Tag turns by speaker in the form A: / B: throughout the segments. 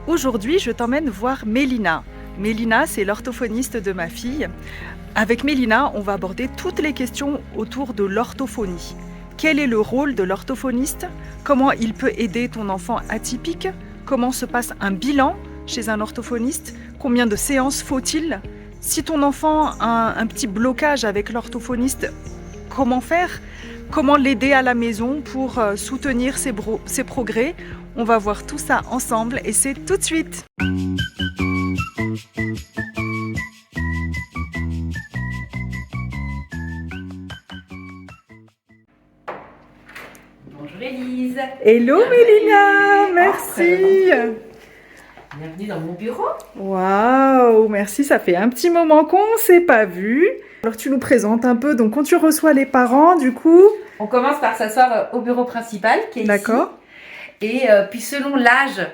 A: Aujourd'hui, je t'emmène voir Mélina. Mélina, c'est l'orthophoniste de ma fille. Avec Mélina, on va aborder toutes les questions autour de l'orthophonie. Quel est le rôle de l'orthophoniste? Comment il peut aider ton enfant atypique? Comment se passe un bilan chez un orthophoniste? Combien de séances faut-il? Si ton enfant a un petit blocage avec l'orthophoniste, comment faire? Comment l'aider à la maison pour soutenir ses progrès? On va voir tout ça ensemble et c'est tout de suite.
B: Bonjour Élise.
A: Hello Mélina, merci.
B: Bienvenue dans mon bureau.
A: Waouh, merci, ça fait un petit moment qu'on ne s'est pas vu. Alors tu nous présentes un peu, donc quand tu reçois les parents, du coup...
B: On commence par s'asseoir au bureau principal qui est ici.
A: D'accord.
B: Et puis selon l'âge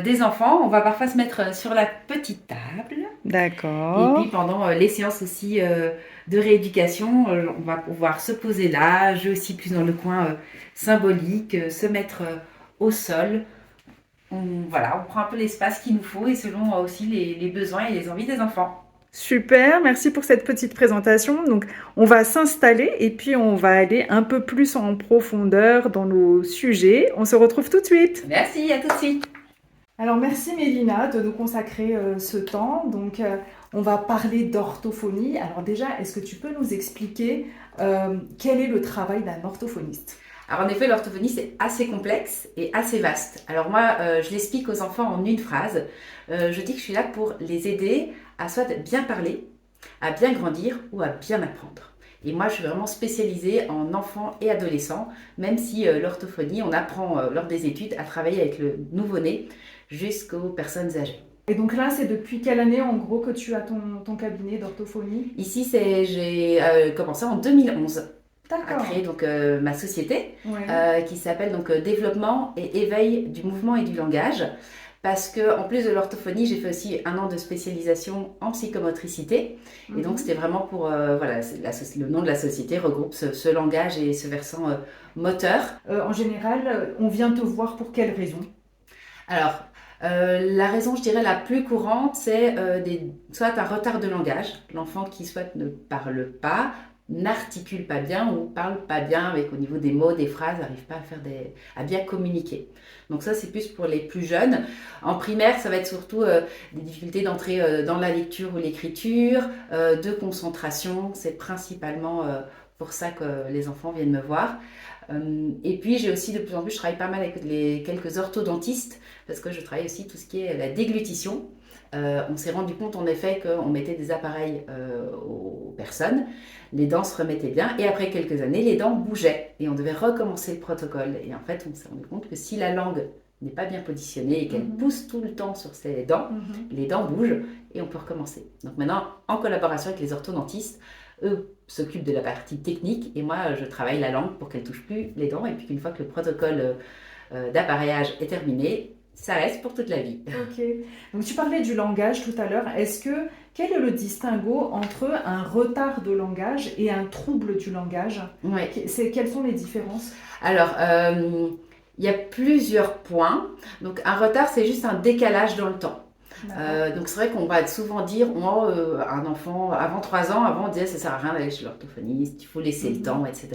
B: des enfants, on va parfois se mettre sur la petite table.
A: D'accord.
B: Et puis pendant les séances aussi de rééducation, on va pouvoir se poser là, je aussi plus dans le coin symbolique, se mettre au sol. On prend un peu l'espace qu'il nous faut et selon aussi les besoins et les envies des enfants.
A: Super, merci pour cette petite présentation. Donc, on va s'installer et puis on va aller un peu plus en profondeur dans nos sujets. On se retrouve tout de suite.
B: Merci, à tout de suite.
A: Alors, merci Mélina de nous consacrer ce temps. Donc, on va parler d'orthophonie. Alors déjà, est-ce que tu peux nous expliquer quel est le travail d'un orthophoniste?
B: Alors en effet, l'orthophonie, c'est assez complexe et assez vaste. Alors moi, je l'explique aux enfants en une phrase. Je dis que je suis là pour les aider à soit bien parler, à bien grandir ou à bien apprendre. Et moi, je suis vraiment spécialisée en enfants et adolescents, même si l'orthophonie, on apprend lors des études à travailler avec le nouveau-né jusqu'aux personnes âgées.
A: Et donc là, c'est depuis quelle année en gros que tu as ton cabinet d'orthophonie?
B: Ici, j'ai commencé en 2011. À
A: D'accord.
B: créer donc ma société
A: Ouais.
B: qui s'appelle donc développement et éveil du mouvement et du langage, parce que en plus de l'orthophonie, j'ai fait aussi un an de spécialisation en psychomotricité et donc c'était vraiment pour le nom de la société regroupe ce langage et ce versant moteur.
A: En général, on vient te voir pour quelle raison?
B: Alors la raison, je dirais, la plus courante, c'est soit un retard de langage, l'enfant qui soit ne parle pas, n'articule pas bien ou parle pas bien avec au niveau des mots, des phrases, n'arrive pas à bien communiquer. Donc ça, c'est plus pour les plus jeunes. En primaire, ça va être surtout des difficultés d'entrer dans la lecture ou l'écriture, de concentration. C'est principalement pour ça que les enfants viennent me voir. Et puis j'ai aussi de plus en plus, je travaille pas mal avec quelques orthodontistes parce que je travaille aussi tout ce qui est la déglutition. On s'est rendu compte en effet qu'on mettait des appareils aux personnes, les dents se remettaient bien et après quelques années les dents bougeaient et on devait recommencer le protocole. Et en fait on s'est rendu compte que si la langue n'est pas bien positionnée et qu'elle pousse tout le temps sur ses dents, les dents bougent et on peut recommencer. Donc maintenant, en collaboration avec les orthodontistes, eux s'occupent de la partie technique et moi je travaille la langue pour qu'elle touche plus les dents et puis qu'une fois que le protocole d'appareillage est terminé, ça reste pour toute la vie.
A: Ok. Donc tu parlais du langage tout à l'heure. Quel est le distinguo entre un retard de langage et un trouble du langage?
B: Ouais.
A: Quelles sont les différences?
B: Alors, il y a plusieurs points. Donc un retard, c'est juste un décalage dans le temps. Donc c'est vrai qu'on va souvent dire, un enfant avant 3 ans, avant on disait ça sert à rien d'aller chez l'orthophoniste, il faut laisser le temps, etc.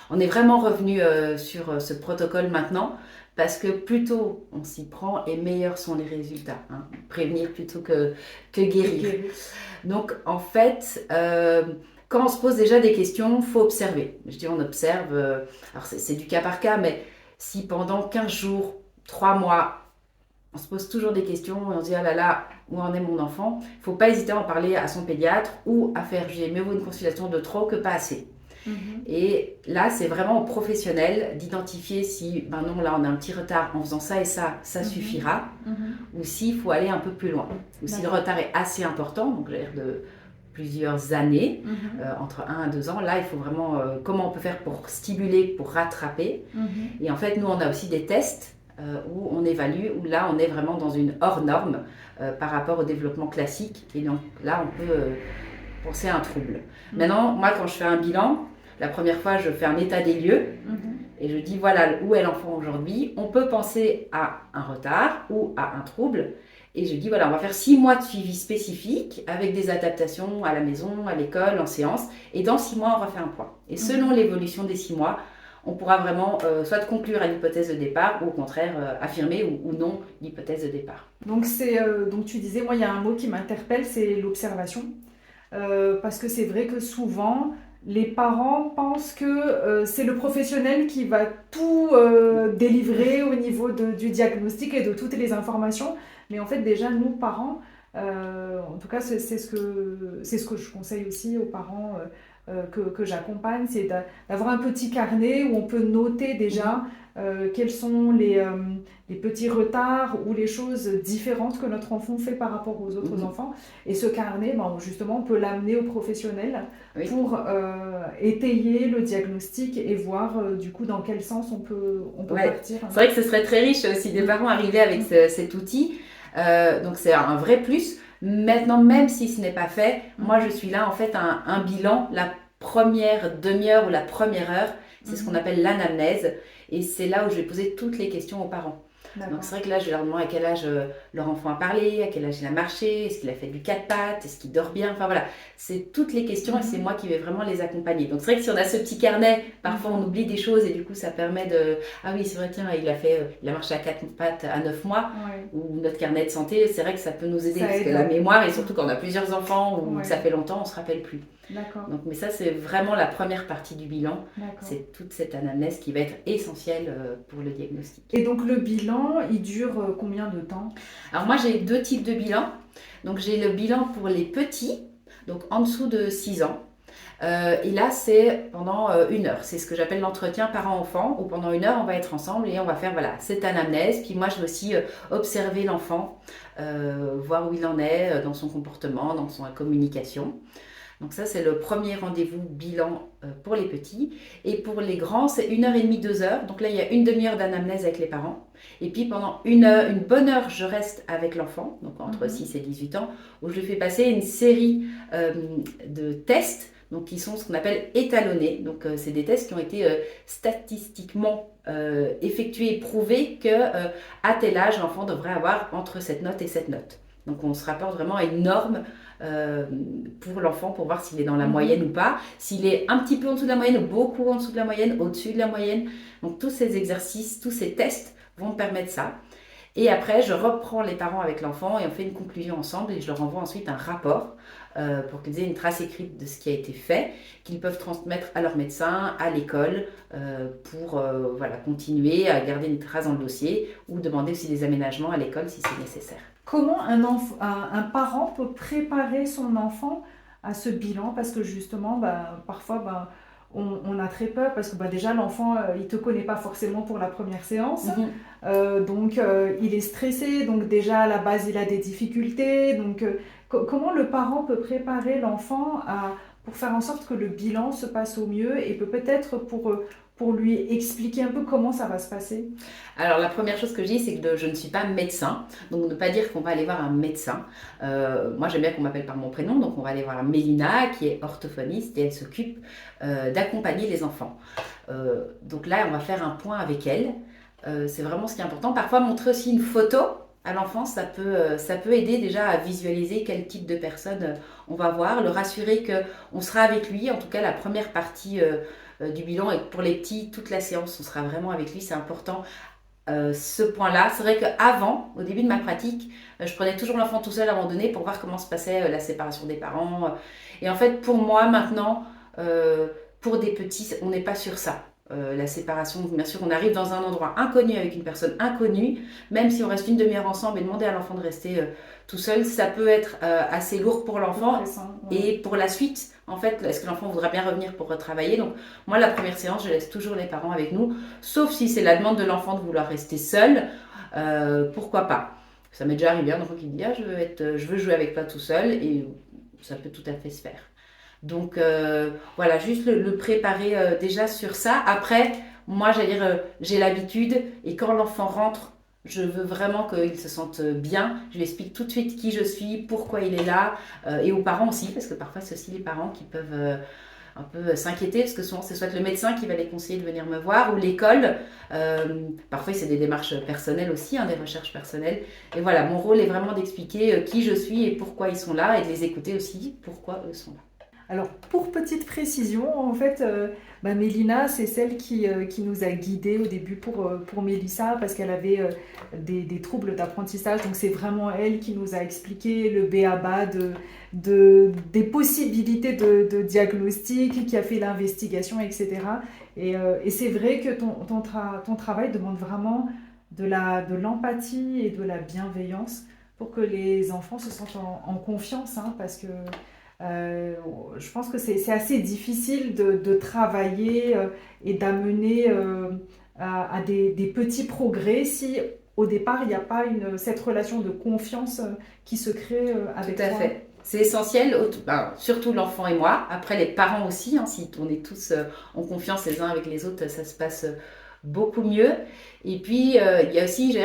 B: On est vraiment revenu sur ce protocole maintenant parce que plus tôt on s'y prend et meilleurs sont les résultats. Hein. Prévenir plutôt que guérir. Donc en fait, quand on se pose déjà des questions, il faut observer. Je dis on observe, alors c'est du cas par cas, mais si pendant 15 jours, 3 mois, on se pose toujours des questions et on se dit ah là là, où en est mon enfant? Il ne faut pas hésiter à en parler à son pédiatre ou à faire mieux vaut une consultation de trop que pas assez. Et là, c'est vraiment au professionnel d'identifier si, ben non, là on a un petit retard en faisant ça et ça suffira, ou s'il faut aller un peu plus loin. Ou si le retard est assez important, donc j'ai l'air de plusieurs années, entre 1 à 2 ans, là il faut vraiment, comment on peut faire pour stimuler, pour rattraper. Et en fait, nous on a aussi des tests où on évalue, où là on est vraiment dans une hors norme par rapport au développement classique. Et donc là on peut penser à un trouble. Maintenant, moi quand je fais un bilan, la première fois je fais un état des lieux et je dis voilà où est l'enfant aujourd'hui. On peut penser à un retard ou à un trouble. Et je dis, voilà, on va faire 6 mois de suivi spécifique avec des adaptations à la maison, à l'école, en séance. Et dans 6 mois, on refait un point. Et selon l'évolution des 6 mois, on pourra vraiment soit conclure à l'hypothèse de départ ou au contraire affirmer ou non l'hypothèse de départ.
A: Donc, donc tu disais, moi, il y a un mot qui m'interpelle, c'est l'observation. Parce que c'est vrai que souvent, les parents pensent que c'est le professionnel qui va tout délivrer au niveau du diagnostic et de toutes les informations. Mais en fait, déjà, nous, parents, en tout cas, c'est ce que je conseille aussi aux parents que j'accompagne, c'est d'avoir un petit carnet où on peut noter déjà quels sont les petits retards ou les choses différentes que notre enfant fait par rapport aux autres enfants. Et ce carnet, ben, justement, on peut l'amener au professionnel pour étayer le diagnostic et voir du coup dans quel sens on peut partir.
B: C'est vrai que ce serait très riche si des parents arrivaient avec cet outil. Donc c'est un vrai plus. Maintenant, même si ce n'est pas fait, moi je suis là en fait un bilan, la première demi-heure ou la première heure, c'est ce qu'on appelle l'anamnèse. Et c'est là où je vais poser toutes les questions aux parents. Donc c'est vrai que là, je vais leur demander à quel âge leur enfant a parlé, à quel âge il a marché, est-ce qu'il a fait du 4 pattes, est-ce qu'il dort bien, enfin voilà. C'est toutes les questions et c'est moi qui vais vraiment les accompagner. Donc c'est vrai que si on a ce petit carnet, parfois on oublie des choses et du coup ça permet de... Ah oui, c'est vrai, tiens, il a marché à 4 pattes à 9 mois, ou notre carnet de santé, c'est vrai que ça peut nous aider, parce que la mémoire, et surtout quand on a plusieurs enfants ou que ça fait longtemps, on ne se rappelle plus. Donc, mais ça, c'est vraiment la première partie du bilan. C'est toute cette anamnèse qui va être essentielle pour le diagnostic.
A: Et donc, le bilan, il dure combien de temps?
B: Alors, moi, j'ai 2 types de bilans. Donc, j'ai le bilan pour les petits, donc en dessous de 6 ans. Et là, c'est pendant 1 heure. C'est ce que j'appelle l'entretien parent-enfant, où pendant 1 heure, on va être ensemble et on va faire cette anamnèse. Puis moi, je vais aussi observer l'enfant, voir où il en est dans son comportement, dans sa communication. Donc ça, c'est le premier rendez-vous bilan pour les petits. Et pour les grands, c'est 1h30, 2 heures. Donc là, il y a une demi-heure d'anamnèse avec les parents. Et puis pendant une bonne heure, je reste avec l'enfant, donc entre 6 et 18 ans, où je lui fais passer une série de tests, donc qui sont ce qu'on appelle étalonnés. Donc c'est des tests qui ont été statistiquement effectués et prouvés qu'à tel âge, l'enfant devrait avoir entre cette note et cette note. Donc on se rapporte vraiment à une norme pour l'enfant pour voir s'il est dans la moyenne ou pas, s'il est un petit peu en dessous de la moyenne ou beaucoup en dessous de la moyenne, au-dessus de la moyenne. Donc tous ces exercices, tous ces tests vont me permettre ça. Et après, je reprends les parents avec l'enfant et on fait une conclusion ensemble et je leur envoie ensuite un rapport pour qu'ils aient une trace écrite de ce qui a été fait, qu'ils peuvent transmettre à leur médecin, à l'école, pour continuer à garder une trace dans le dossier ou demander aussi des aménagements à l'école si c'est nécessaire.
A: Comment un parent peut préparer son enfant à ce bilan? Parce que justement, parfois, on a très peur parce que déjà l'enfant, il ne te connaît pas forcément pour la première séance. Donc il est stressé, donc déjà à la base il a des difficultés. Donc comment le parent peut préparer l'enfant pour faire en sorte que le bilan se passe au mieux et peut-être pour lui expliquer un peu comment ça va se passer?
B: Alors la première chose que je dis, c'est que je ne suis pas médecin, donc ne pas dire qu'on va aller voir un médecin. Moi j'aime bien qu'on m'appelle par mon prénom, donc on va aller voir Mélina qui est orthophoniste et elle s'occupe d'accompagner les enfants. Donc là on va faire un point avec elle, c'est vraiment ce qui est important. Parfois montrer aussi une photo à l'enfant, ça peut aider déjà à visualiser quel type de personne on va voir, le rassurer qu'on sera avec lui, en tout cas la première partie du bilan, et pour les petits, toute la séance, on sera vraiment avec lui, c'est important. Ce point-là, c'est vrai qu'avant, au début de ma pratique, je prenais toujours l'enfant tout seul à un moment donné pour voir comment se passait la séparation des parents. Et en fait, pour moi, maintenant, pour des petits, on n'est pas sur ça. La séparation, bien sûr, on arrive dans un endroit inconnu avec une personne inconnue, même si on reste une demi-heure ensemble et demander à l'enfant de rester tout seul, ça peut être assez lourd pour l'enfant et pour la suite. En fait, est-ce que l'enfant voudra bien revenir pour retravailler? Donc, moi, la première séance, je laisse toujours les parents avec nous, sauf si c'est la demande de l'enfant de vouloir rester seul, pourquoi pas? Ça m'est déjà arrivé un enfant qui me dit « Ah, je veux jouer avec toi tout seul » et ça peut tout à fait se faire. Donc, voilà, juste le préparer déjà sur ça. Après, moi, j'allais dire, j'ai l'habitude et quand l'enfant rentre, je veux vraiment qu'il se sente bien. Je lui explique tout de suite qui je suis, pourquoi il est là, et aux parents aussi, parce que parfois c'est aussi les parents qui peuvent un peu s'inquiéter, parce que souvent c'est soit le médecin qui va les conseiller de venir me voir, ou l'école. Parfois c'est des démarches personnelles aussi, hein, des recherches personnelles. Et voilà, mon rôle est vraiment d'expliquer qui je suis et pourquoi ils sont là, et de les écouter aussi, pourquoi eux sont là.
A: Alors, pour petite précision, en fait, Mélina, c'est celle qui nous a guidés au début pour Mélissa, parce qu'elle avait des troubles d'apprentissage. Donc, c'est vraiment elle qui nous a expliqué le b.a.-ba des possibilités de diagnostic, qui a fait l'investigation, etc. Et c'est vrai que ton travail demande vraiment de l'empathie et de la bienveillance pour que les enfants se sentent en confiance, hein, parce que euh, je pense que c'est assez difficile de travailler et d'amener à des petits progrès si au départ il n'y a pas cette relation de confiance qui se crée avec
B: Tout à
A: toi.
B: fait. C'est essentiel, surtout l'enfant et moi. Après, les parents aussi, hein, si on est tous en confiance les uns avec les autres, ça se passe beaucoup mieux. Et puis, il y a aussi,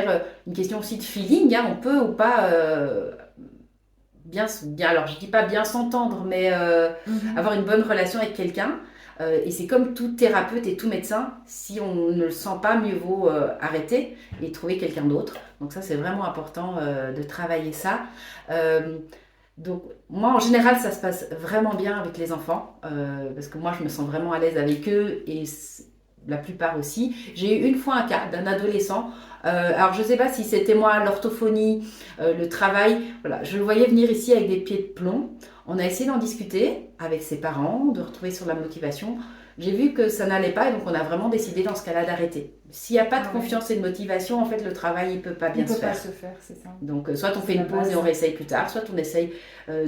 B: une question aussi de feeling, hein, on peut ou pas bien, alors je dis pas bien s'entendre, mais
A: Mhm.
B: avoir une bonne relation avec quelqu'un. Et c'est comme tout thérapeute et tout médecin, si on ne le sent pas, mieux vaut arrêter et trouver quelqu'un d'autre. Donc ça, c'est vraiment important de travailler ça. Euh, donc moi, en général, ça se passe vraiment bien avec les enfants, parce que moi, je me sens vraiment à l'aise avec eux et la plupart aussi. J'ai eu une fois un cas d'un adolescent. Alors, je ne sais pas si c'était moi, l'orthophonie, le travail. Voilà, je le voyais venir ici avec des pieds de plomb. On a essayé d'en discuter avec ses parents, de retrouver sur la motivation. J'ai vu que ça n'allait pas et donc on a vraiment décidé dans ce cas-là d'arrêter. S'il n'y a pas de
A: Ah ouais.
B: confiance et de motivation, en fait, le travail, il ne peut pas
A: Il
B: bien
A: peut
B: se
A: pas
B: faire.
A: se faire, c'est ça.
B: Donc, soit on fait
A: C'est la
B: une pause et on
A: base.
B: réessaye plus tard, soit on essaye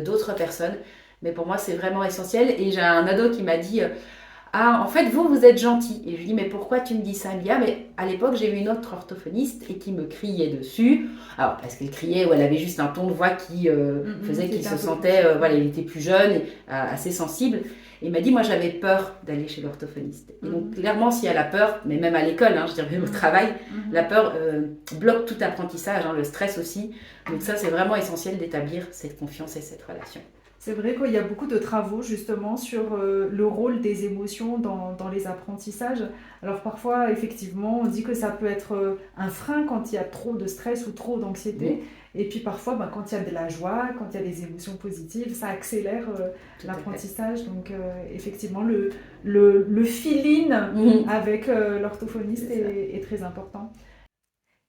B: d'autres personnes. Mais pour moi, c'est vraiment essentiel. Et j'ai un ado qui m'a dit ah, en fait, vous êtes gentil. Et je lui dis mais pourquoi tu me dis ça? Il me dit ah, mais à l'époque, j'ai eu une autre orthophoniste et qui me criait dessus. Alors, parce qu'elle criait ou elle avait juste un ton de voix qui faisait
A: Qui
B: qu'il
A: était
B: se
A: un peu plus
B: sentait,
A: fort.
B: voilà, il était plus jeune, et, assez sensible. Et il m'a dit moi, j'avais peur d'aller chez l'orthophoniste. Et donc,
A: Mhm.
B: clairement, s'il y a la peur, mais même à l'école, hein, je dirais même au
A: Mhm.
B: travail,
A: Mhm.
B: la peur bloque tout apprentissage, hein, le stress aussi. Donc ça,
A: Mhm.
B: c'est vraiment essentiel d'établir cette confiance et cette relation.
A: C'est vrai qu'il y a beaucoup de travaux justement sur le rôle des émotions dans les apprentissages. Alors parfois, effectivement, on dit que ça peut être un frein quand il y a trop de stress ou trop
B: Mhm,
A: d'anxiété. Et puis parfois, quand il y a de la joie, quand il y a des émotions positives, ça accélère
B: tout à fait.
A: l'apprentissage. Donc effectivement, le feeling
B: Mhm,
A: avec l'orthophoniste
B: c'est ça.
A: est très important.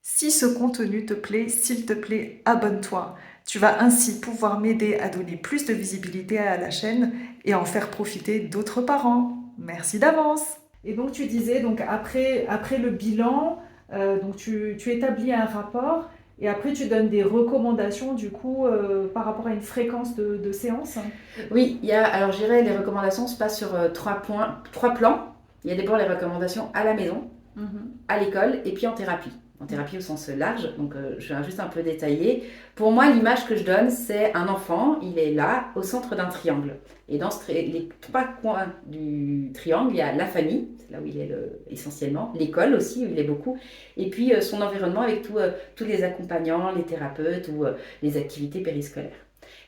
A: Si ce contenu te plaît, s'il te plaît, abonne-toi. Tu vas ainsi pouvoir m'aider à donner plus de visibilité à la chaîne et en faire profiter d'autres parents. Merci d'avance. Et donc tu disais, donc après le bilan, donc tu établis un rapport et après tu donnes des recommandations du coup par rapport à une fréquence de séance.
B: Oui, alors je dirais les recommandations se passent sur trois points, trois plans. Il y a d'abord les recommandations à la maison,
A: Mhm.
B: à l'école et puis en thérapie. En thérapie au sens large, donc je vais juste un peu détailler. Pour moi, l'image que je donne, c'est un enfant, il est là, au centre d'un triangle. Et dans les trois coins du triangle, il y a la famille, c'est là où il est essentiellement, l'école aussi, où il est beaucoup, et puis son environnement avec tous les accompagnants, les thérapeutes ou les activités périscolaires.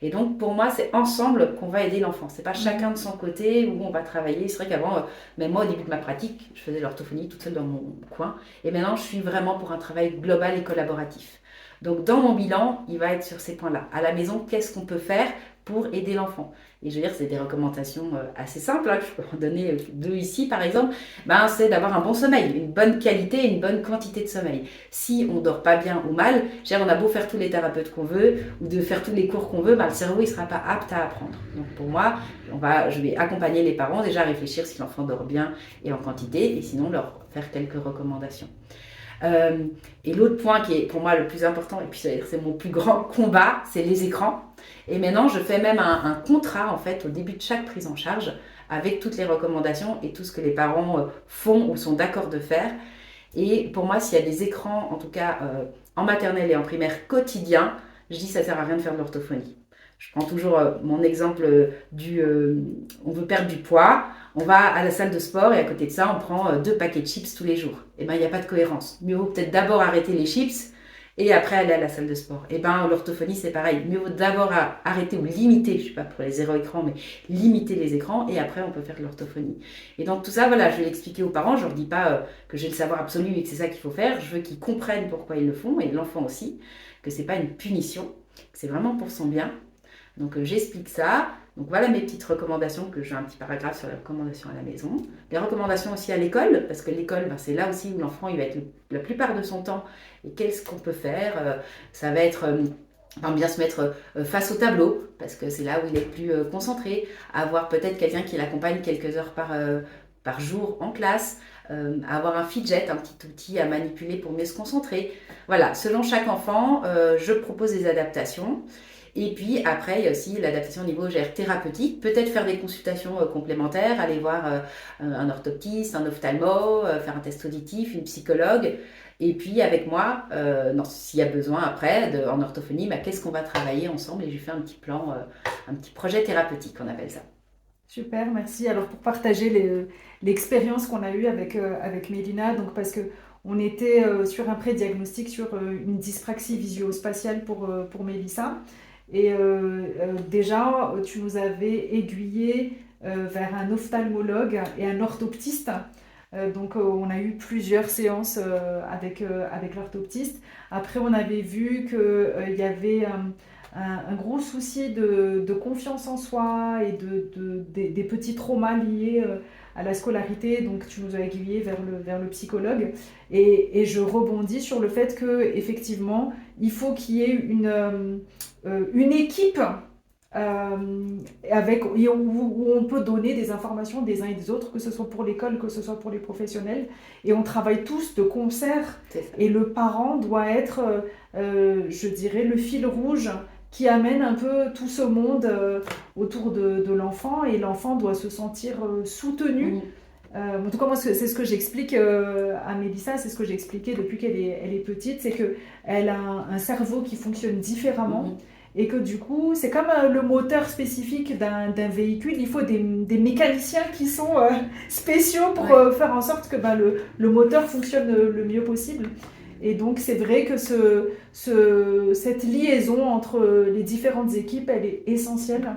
B: Et donc, pour moi, c'est ensemble qu'on va aider l'enfant. C'est pas chacun de
A: Mhm.
B: son côté où on va travailler. C'est vrai qu'avant, même moi, au début de ma pratique, je faisais l'orthophonie toute seule dans mon coin. Et maintenant, je suis vraiment pour un travail global et collaboratif. Donc, dans mon bilan, il va être sur ces points-là. À la maison, qu'est-ce qu'on peut faire pour aider l'enfant? Et je veux dire, c'est des recommandations assez simples, hein, que je peux en donner deux ici, par exemple. Ben, c'est d'avoir un bon sommeil, une bonne qualité et une bonne quantité de sommeil. Si on dort pas bien ou mal, je veux dire, on a beau faire tous les thérapeutes qu'on veut ou de faire tous les cours qu'on veut, ben, le cerveau, il ne sera pas apte à apprendre. Donc, pour moi, je vais accompagner les parents déjà à réfléchir si l'enfant dort bien et en quantité, et sinon leur faire quelques recommandations. Euh, et l'autre point qui est pour moi le plus important, et puis c'est mon plus grand combat, c'est les écrans. Et maintenant, je fais même un contrat en fait au début de chaque prise en charge avec toutes les recommandations et tout ce que les parents font ou sont d'accord de faire. Et pour moi, s'il y a des écrans, en tout cas en maternelle et en primaire quotidien, je dis ça sert à rien de faire de l'orthophonie. Je prends toujours mon exemple on veut perdre du poids, on va à la salle de sport et à côté de ça, on prend deux paquets de chips tous les jours. Et bien, il n'y a pas de cohérence. Mieux vaut peut-être d'abord arrêter les chips et après aller à la salle de sport. Et ben l'orthophonie c'est pareil, mieux vaut d'abord arrêter ou limiter, je sais pas pour les zéro écran, mais limiter les écrans et après on peut faire de l'orthophonie. Et donc tout ça, voilà, je vais l'expliquer aux parents, je leur dis pas que j'ai le savoir absolu et que c'est ça qu'il faut faire, je veux qu'ils comprennent pourquoi ils le font et l'enfant aussi, que c'est pas une punition, que c'est vraiment pour son bien. Donc j'explique ça. Donc voilà mes petites recommandations, que j'ai un petit paragraphe sur les recommandations à la maison. Les recommandations aussi à l'école, parce que l'école, ben, c'est là aussi où l'enfant il va être la plupart de son temps. Et qu'est-ce qu'on peut faire? Ça va être bien se mettre face au tableau, parce que c'est là où il est plus concentré. Avoir peut-être quelqu'un qui l'accompagne quelques heures par jour en classe. Avoir un fidget, un petit outil à manipuler pour mieux se concentrer. Voilà, selon chaque enfant, je propose des adaptations. Et puis après, il y a aussi l'adaptation au niveau thérapeutique. Peut-être faire des consultations complémentaires, aller voir un orthoptiste, un ophtalmo, faire un test auditif, une psychologue. Et puis avec moi, s'il y a besoin après, en orthophonie, qu'est-ce qu'on va travailler ensemble? Et j'ai fait un petit plan, un petit projet thérapeutique, on appelle ça.
A: Super, merci. Alors pour partager l'expérience qu'on a eue avec Mélina, donc parce que on était sur un pré-diagnostic sur une dyspraxie visuo-spatiale pour Mélissa. Et déjà, tu nous avais aiguillé vers un ophtalmologue et un orthoptiste. Donc on a eu plusieurs séances avec l'orthoptiste. Après, on avait vu qu'il y avait un gros souci de confiance en soi et des petits traumas liés à la scolarité. Donc tu nous as aiguillé vers le psychologue. Et je rebondis sur le fait qu'effectivement, il faut qu'il y ait une équipe où on peut donner des informations des uns et des autres, que ce soit pour l'école, que ce soit pour les professionnels, et on travaille tous de concert, et le parent doit être, je dirais, le fil rouge qui amène un peu tout ce monde autour de l'enfant, et l'enfant doit se sentir soutenu.
B: Mmh.
A: En tout cas, moi, c'est ce que j'explique à Mélissa, c'est ce que j'ai expliqué depuis qu'elle est petite, c'est qu'elle a un cerveau qui fonctionne différemment.
B: Mmh.
A: Et que du coup, c'est comme le moteur spécifique d'un véhicule, il faut des mécaniciens qui sont spéciaux pour faire en sorte que le moteur fonctionne le mieux possible. Et donc c'est vrai que cette liaison entre les différentes équipes, elle est essentielle.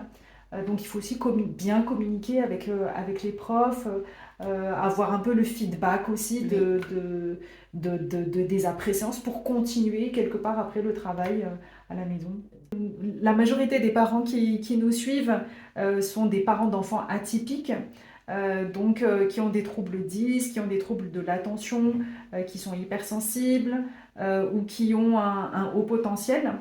A: Donc il faut aussi bien communiquer avec les profs, avoir un peu le feedback aussi des après-séances pour continuer quelque part après le travail à la maison. La majorité des parents qui nous suivent sont des parents d'enfants atypiques, qui ont des troubles 10, qui ont des troubles de l'attention, qui sont hypersensibles ou qui ont un haut potentiel.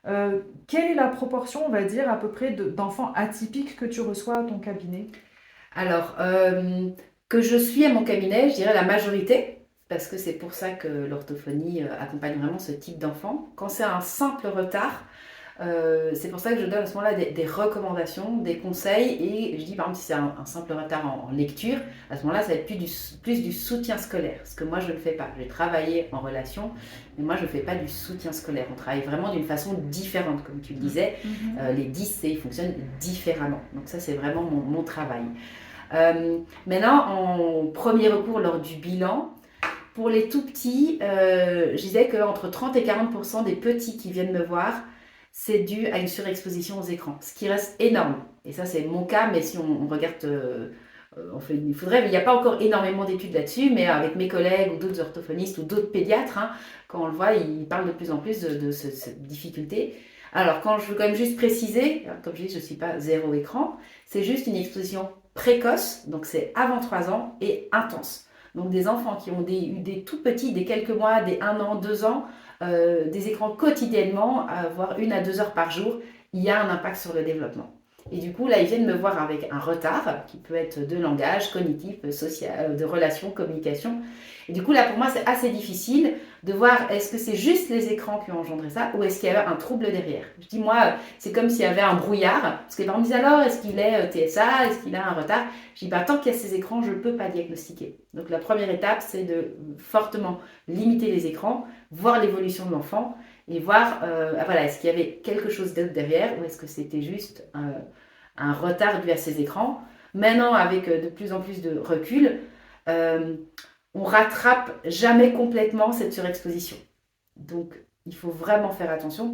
A: Quelle est la proportion, on va dire, à peu près d'enfants atypiques que tu reçois à ton cabinet?
B: Alors, que je suis à mon cabinet, je dirais la majorité, parce que c'est pour ça que l'orthophonie accompagne vraiment ce type d'enfant. Quand c'est un simple retard, c'est pour ça que je donne à ce moment-là des recommandations, des conseils, et je dis par exemple si c'est un simple retard en lecture, à ce moment-là ça va être plus du soutien scolaire, ce que moi je ne fais pas. J'ai travaillé en relation, mais moi je ne fais pas du soutien scolaire. On travaille vraiment d'une façon différente, comme tu le disais. Les 10, ils fonctionnent différemment. Donc ça c'est vraiment mon travail. Maintenant, en premier recours lors du bilan, pour les tout petits, je disais qu'entre 30 et 40% des petits qui viennent me voir, c'est dû à une surexposition aux écrans, ce qui reste énorme. Et ça, c'est mon cas, mais si on regarde, il n'y a pas encore énormément d'études là-dessus, mais avec mes collègues ou d'autres orthophonistes ou d'autres pédiatres, quand on le voit, ils parlent de plus en plus de cette difficulté. Alors, quand je veux quand même juste préciser, comme je dis, je ne suis pas zéro écran, c'est juste une exposition précoce, donc c'est avant 3 ans, et intense. Donc des enfants qui ont eu des tout petits, des quelques mois, des 1 an, 2 ans, des écrans quotidiennement, voire 1 à 2 heures par jour, il y a un impact sur le développement. Et du coup, là, ils viennent me voir avec un retard qui peut être de langage, cognitif, social, de relations, communication. Et du coup, là, pour moi, c'est assez difficile de voir est-ce que c'est juste les écrans qui ont engendré ça ou est-ce qu'il y a un trouble derrière. Je dis, moi, c'est comme s'il y avait un brouillard. Parce que les parents me disent alors, est-ce qu'il est TSA, est-ce qu'il a un retard? Je dis, tant qu'il y a ces écrans, je ne peux pas diagnostiquer. Donc, la première étape, c'est de fortement limiter les écrans, voir l'évolution de l'enfant et voir, est-ce qu'il y avait quelque chose d'autre derrière ou est-ce que c'était juste un retard dû à ces écrans. Maintenant, avec de plus en plus de recul, on rattrape jamais complètement cette surexposition. Donc, Il faut vraiment faire attention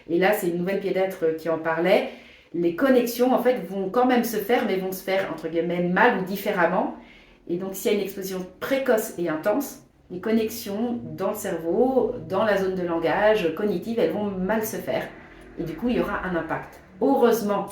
B: et là, c'est une nouvelle pédiatre qui en parlait. Les connexions, en fait, vont quand même se faire, mais vont se faire, entre guillemets, mal ou différemment. Et donc, s'il y a une exposition précoce et intense, les connexions dans le cerveau, dans la zone de langage cognitive, elles vont mal se faire. Et du coup, il y aura un impact. Heureusement,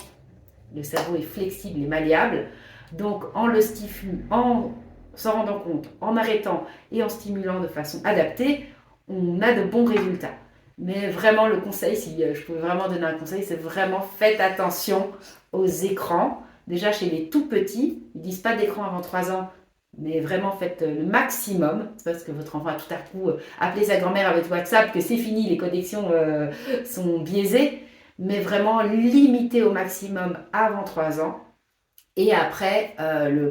B: le cerveau est flexible et malléable. Donc, en le stimulant, en s'en rendant compte, en arrêtant et en stimulant de façon adaptée, on a de bons résultats. Mais vraiment, le conseil, si je pouvais vraiment donner un conseil, c'est vraiment faites attention aux écrans. Déjà, chez les tout petits, ils ne disent pas d'écran avant 3 ans, mais vraiment faites le maximum. C'est parce que votre enfant a tout à coup appelé sa grand-mère avec WhatsApp que c'est fini, les connexions sont biaisées. Mais vraiment, limitez au maximum avant 3 ans. Et après,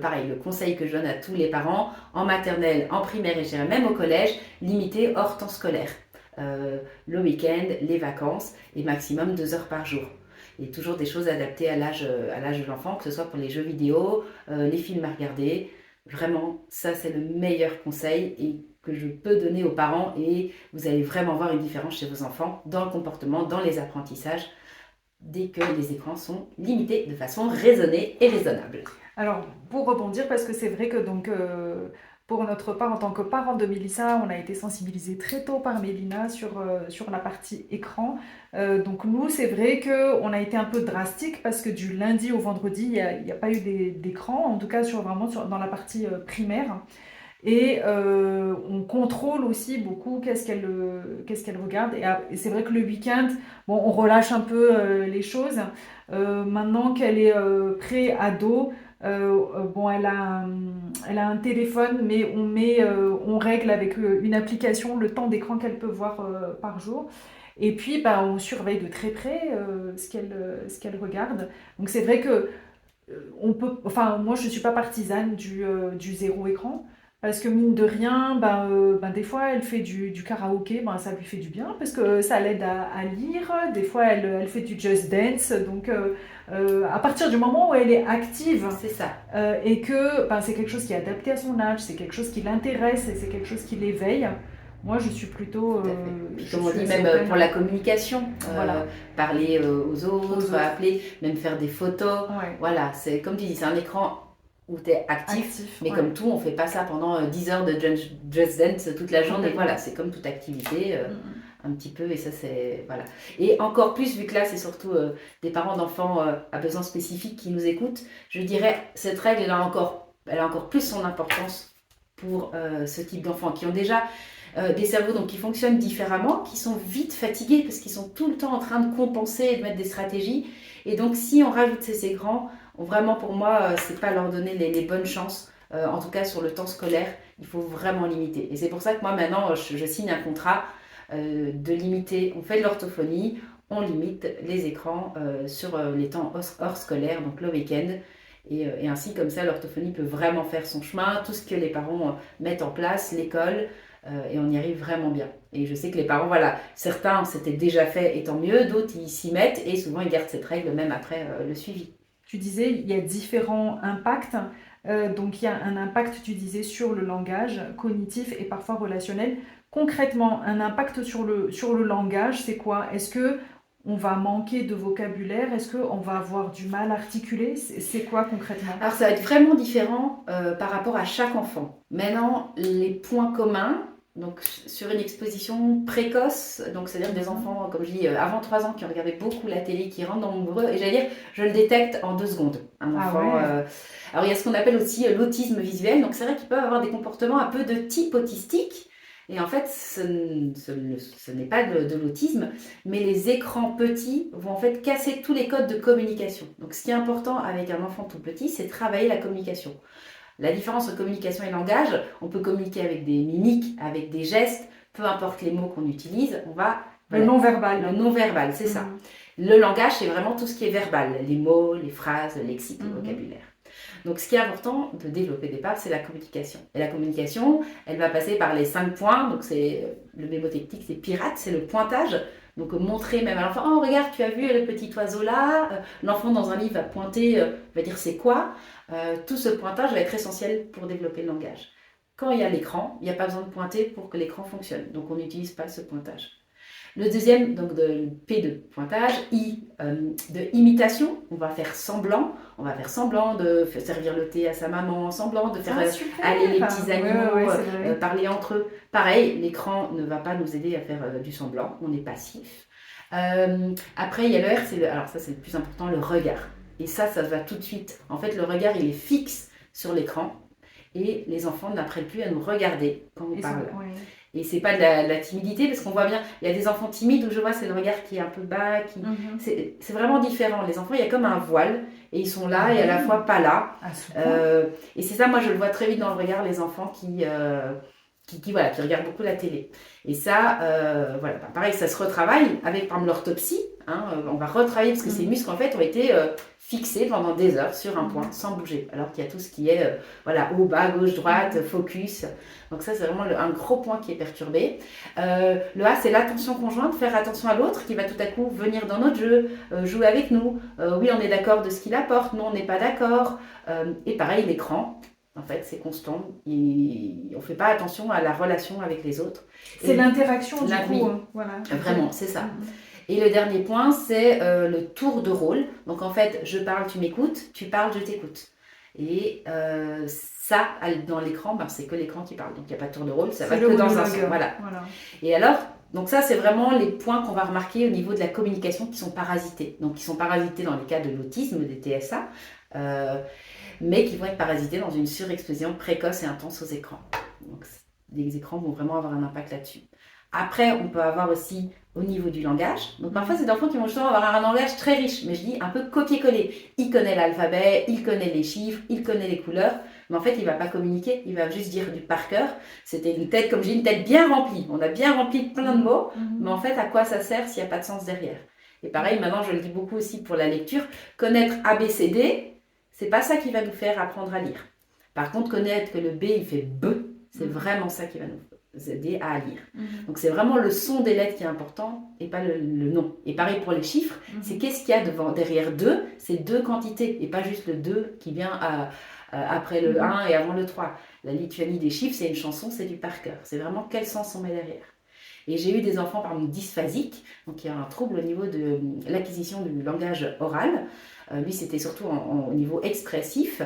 B: pareil, le conseil que je donne à tous les parents, en maternelle, en primaire et je dirais même au collège, limiter hors temps scolaire. Le week-end, les vacances et maximum 2 heures par jour. Et toujours des choses adaptées à l'âge de l'enfant, que ce soit pour les jeux vidéo, les films à regarder. Vraiment, ça c'est le meilleur conseil et que je peux donner aux parents et vous allez vraiment voir une différence chez vos enfants dans le comportement, dans les apprentissages, dès que les écrans sont limités de façon raisonnée et raisonnable.
A: Alors, pour rebondir, parce que c'est vrai que donc, pour notre part, en tant que parent de Mélissa, on a été sensibilisés très tôt par Mélina sur la partie écran. Donc nous, c'est vrai qu'on a été un peu drastique parce que du lundi au vendredi, il y a pas eu d'écran, en tout cas dans la partie primaire. Et on contrôle aussi beaucoup qu'est-ce qu'elle regarde. Et c'est vrai que le week-end, bon, on relâche un peu les choses. Maintenant qu'elle est pré-ado, bon, elle a un téléphone, mais on règle avec une application le temps d'écran qu'elle peut voir par jour. Et puis, bah, on surveille de très près ce qu'elle regarde. Donc c'est vrai que enfin, moi, je ne suis pas partisane du zéro écran. Parce que mine de rien, ben, des fois, elle fait du karaoké, ben, ça lui fait du bien, parce que ça l'aide à lire. Des fois, elle fait du just dance. Donc, à partir du moment où elle est active
B: C'est ça.
A: et que ben, c'est quelque chose qui est adapté à son âge, c'est quelque chose qui l'intéresse et c'est quelque chose qui l'éveille, moi, je suis plutôt...
B: Tout à fait. Puis
A: je
B: comme on
A: suis
B: dit,
A: assez
B: même
A: open.
B: pour la communication,
A: Voilà,
B: parler aux
A: aux
B: autres,
A: autres.
B: appeler, même faire des photos.
A: Ouais,
B: Voilà, c'est comme tu dis, c'est un écran où tu es actif,
A: actif,
B: mais
A: ouais,
B: comme tout, on fait pas ça pendant 10 heures de Just Dance toute la journée.
A: complètement.
B: Voilà, c'est comme toute activité,
A: Mm, mm.
B: un petit peu, et ça c'est... Voilà. Et encore plus, vu que là, c'est surtout des parents d'enfants à besoins spécifiques qui nous écoutent, je dirais, cette règle, elle a encore plus son importance pour ce type d'enfants qui ont déjà des cerveaux donc, qui fonctionnent différemment, qui sont vite fatigués parce qu'ils sont tout le temps en train de compenser et de mettre des stratégies. Et donc, si on rajoute ces écrans, vraiment pour moi, c'est pas leur donner les bonnes chances. En tout cas, sur le temps scolaire, il faut vraiment limiter. Et c'est pour ça que moi, maintenant, je signe un contrat de limiter. On fait de l'orthophonie, on limite les écrans sur les temps hors scolaire, donc le week-end. Et ainsi, comme ça, l'orthophonie peut vraiment faire son chemin. Tout ce que les parents mettent en place, l'école, et on y arrive vraiment bien. Et je sais que les parents, voilà, certains s'étaient déjà fait et tant mieux, d'autres ils s'y mettent et souvent ils gardent cette règle même après le suivi.
A: Tu disais, il y a différents impacts. Donc, il y a un impact, tu disais, sur le langage cognitif et parfois relationnel. Concrètement, un impact sur le langage, c'est quoi? Est-ce que on va manquer de vocabulaire? Est-ce qu'on va avoir du mal à articuler? C'est quoi concrètement?
B: Alors ça va être vraiment différent par rapport à chaque enfant. Maintenant, les points communs, donc sur une exposition précoce, donc c'est-à-dire des enfants, comme je dis, avant 3 ans qui ont regardé beaucoup la télé, qui rentrent dans mon bureau, et j'allais dire, je le détecte en 2 secondes. Un
A: Ah
B: enfant.
A: ouais,
B: Alors il y a ce qu'on appelle aussi l'autisme visuel, donc c'est vrai qu'ils peuvent avoir des comportements un peu de type autistique. Et en fait, ce n'est pas de l'autisme, mais les écrans petits vont en fait casser tous les codes de communication. Donc ce qui est important avec un enfant tout petit, c'est travailler la communication. La différence entre communication et langage, on peut communiquer avec des mimiques, avec des gestes, peu importe les mots qu'on utilise, on va...
A: le
B: Voilà,
A: non-verbal.
B: le non-verbal, c'est ça.
A: Mhm.
B: Le langage, c'est vraiment tout ce qui est verbal, les mots, les phrases, le lexique, le vocabulaire. Donc ce qui est important de développer au départ, c'est la communication. Et la communication, elle va passer par les 5 points, donc c'est le mémotechnique, c'est pirate, c'est le pointage. Donc montrer même à l'enfant, oh regarde, tu as vu le petit oiseau là, l'enfant dans un livre va pointer, va dire c'est quoi. Tout ce pointage va être essentiel pour développer le langage. Quand il y a l'écran, il n'y a pas besoin de pointer pour que l'écran fonctionne. Donc on n'utilise pas ce pointage. Le deuxième, donc de P de pointage, de imitation. On va faire semblant. On va faire semblant de servir le thé à sa maman, semblant de faire
A: Super.
B: aller les petits animaux,
A: Ouais, c'est vrai.
B: parler entre eux. Pareil, l'écran ne va pas nous aider à faire du semblant. On est passif. Après, il y a le R, alors ça c'est le plus important, le regard. Et ça va tout de suite. En fait, le regard, il est fixe sur l'écran. Et les enfants n'apprennent plus à nous regarder quand on parle.
A: Ouais.
B: Et c'est pas de la timidité, parce qu'on voit bien, il y a des enfants timides où je vois c'est le regard qui est un peu bas, c'est vraiment différent. Les enfants, il y a comme un voile, et ils sont là et à la fois pas là. Et c'est ça, moi je le vois très vite dans le regard, les enfants qui regardent beaucoup la télé. Et ça, pareil, ça se retravaille avec par exemple l'orthopsie. On va retravailler parce que ces muscles en fait ont été fixés pendant des heures sur un point sans bouger. Alors qu'il y a tout ce qui est haut, bas, gauche, droite, focus. Donc ça c'est vraiment un gros point qui est perturbé. Le A c'est l'attention conjointe, faire attention à l'autre qui va tout à coup venir dans notre jeu, jouer avec nous. Oui on est d'accord de ce qu'il apporte, non on n'est pas d'accord. Et pareil l'écran. En fait, c'est constant. On ne fait pas attention à la relation avec les autres.
A: C'est l'interaction du coup.
B: Voilà. Vraiment, c'est ça. Et le dernier point, c'est le tour de rôle. Donc en fait, je parle, tu m'écoutes, tu parles, je t'écoute. Et ça, dans l'écran, c'est que l'écran qui parle. Donc il n'y a pas de tour de rôle, ça va que dans un sens. Voilà. Et alors, donc ça, c'est vraiment les points qu'on va remarquer au niveau de la communication qui sont parasités. Donc qui sont parasités dans les cas de l'autisme, des TSA. Mais qui vont être parasités dans une surexposition précoce et intense aux écrans. Donc, les écrans vont vraiment avoir un impact là-dessus. Après, on peut avoir aussi au niveau du langage. Donc, parfois, c'est des enfants qui vont justement avoir un langage très riche, mais je dis un peu copier-coller. Il connaît l'alphabet, il connaît les chiffres, il connaît les couleurs, mais en fait, il ne va pas communiquer, il va juste dire du par cœur. C'était une tête, comme j'ai dit, une tête bien remplie. On a bien rempli de plein de mots, mais en fait, à quoi ça sert s'il n'y a pas de sens derrière? Et pareil, maintenant, je le dis beaucoup aussi pour la lecture, connaître ABCD, c'est pas ça qui va nous faire apprendre à lire. Par contre, connaître que le B, il fait B, c'est vraiment ça qui va nous aider à lire. Donc, c'est vraiment le son des lettres qui est important et pas le nom. Et pareil pour les chiffres, c'est qu'est-ce qu'il y a derrière 2, c'est 2 quantités et pas juste le 2 qui vient après le 1 et avant le 3. La Lituanie des chiffres, c'est une chanson, c'est du par cœur. C'est vraiment quel sens on met derrière. Et j'ai eu des enfants par exemple dysphasiques, donc il y a un trouble au niveau de l'acquisition du langage oral. Lui, c'était surtout au niveau expressif.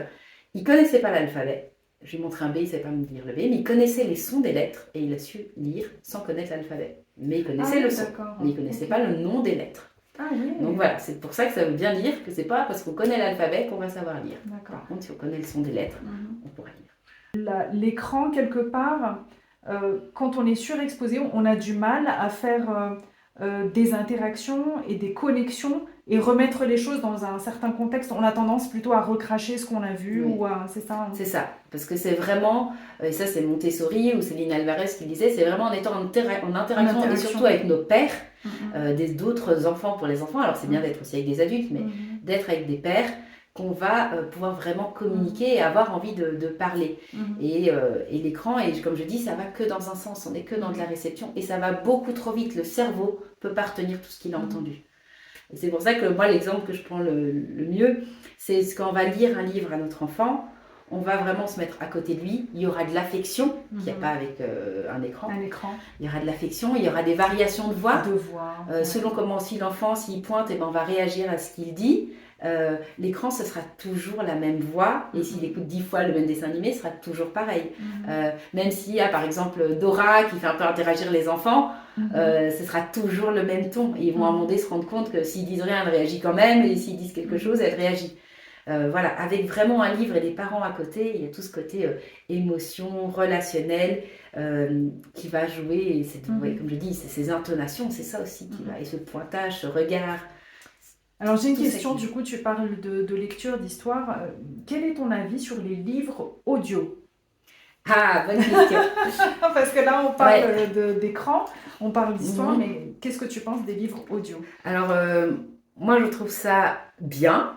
B: Il ne connaissait pas l'alphabet. Je lui ai montré un B, il ne savait pas me dire le B, mais il connaissait les sons des lettres et il a su lire sans connaître l'alphabet. Mais il connaissait le son, mais il ne connaissait pas le nom des lettres. Donc voilà, c'est pour ça que ça veut bien dire que ce n'est pas parce qu'on connaît l'alphabet qu'on va savoir lire. Par contre, si on connaît le son des lettres, on pourra lire.
A: L'écran, quelque part, quand on est surexposé, on a du mal à faire des interactions et des connexions et remettre les choses dans un certain contexte. On a tendance plutôt à recracher ce qu'on a vu, c'est ça.
B: C'est ça, parce que c'est vraiment, et ça c'est Montessori ou Céline Alvarez qui disait, c'est vraiment en étant en interaction et surtout avec nos pairs, d'autres enfants pour les enfants. Alors c'est bien d'être aussi avec des adultes, mais d'être avec des pairs qu'on va pouvoir vraiment communiquer et avoir envie de parler. Et l'écran, et comme je dis, ça va que dans un sens, on n'est que dans de la réception et ça va beaucoup trop vite. Le cerveau ne peut pas retenir tout ce qu'il a entendu. Et c'est pour ça que moi, l'exemple que je prends le mieux, c'est quand on va lire un livre à notre enfant, on va vraiment se mettre à côté de lui, il y aura de l'affection, qu'il n'y a pas avec un écran. Il y aura de l'affection, il y aura des variations de voix. Selon comment aussi l'enfant, s'il pointe, on va réagir à ce qu'il dit. L'écran, ce sera toujours la même voix, et s'il écoute 10 fois le même dessin animé, ce sera toujours pareil. Même s'il y a par exemple Dora qui fait un peu interagir les enfants, ce sera toujours le même ton. Et ils vont à un moment donné se rendre compte que s'ils disent rien, elle réagit quand même, et s'ils disent quelque chose, elle réagit. Avec vraiment un livre et des parents à côté, il y a tout ce côté émotion, relationnel qui va jouer. Et c'est, comme je dis, c'est ces intonations, c'est ça aussi qui va. Et ce pointage, ce regard.
A: Alors j'ai une question, du coup tu parles de lecture, d'histoire. Quel est ton avis sur les livres audio?
B: Ah, bonne question.
A: Parce que là on parle d'écran, on parle d'histoire, mais qu'est-ce que tu penses des livres audio?
B: Alors moi je trouve ça bien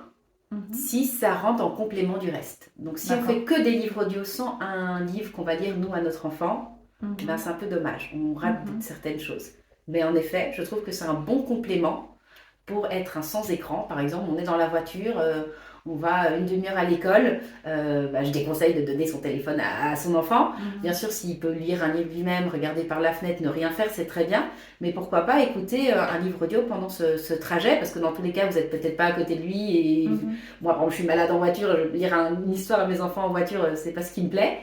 B: si ça rentre en complément du reste. Donc si on fait que des livres audio sans un livre qu'on va lire nous à notre enfant, c'est un peu dommage, on rate certaines choses. Mais en effet, je trouve que c'est un bon complément pour être un sans écran. Par exemple, on est dans la voiture, on va une demi-heure à l'école, je déconseille de donner son téléphone à son enfant. Bien sûr, s'il peut lire un livre lui-même, regarder par la fenêtre, ne rien faire, c'est très bien. Mais pourquoi pas écouter un livre audio pendant ce trajet, parce que dans tous les cas, vous n'êtes peut-être pas à côté de lui. Et moi, par exemple, je suis malade en voiture, lire une histoire à mes enfants en voiture, c'est pas ce qui me plaît.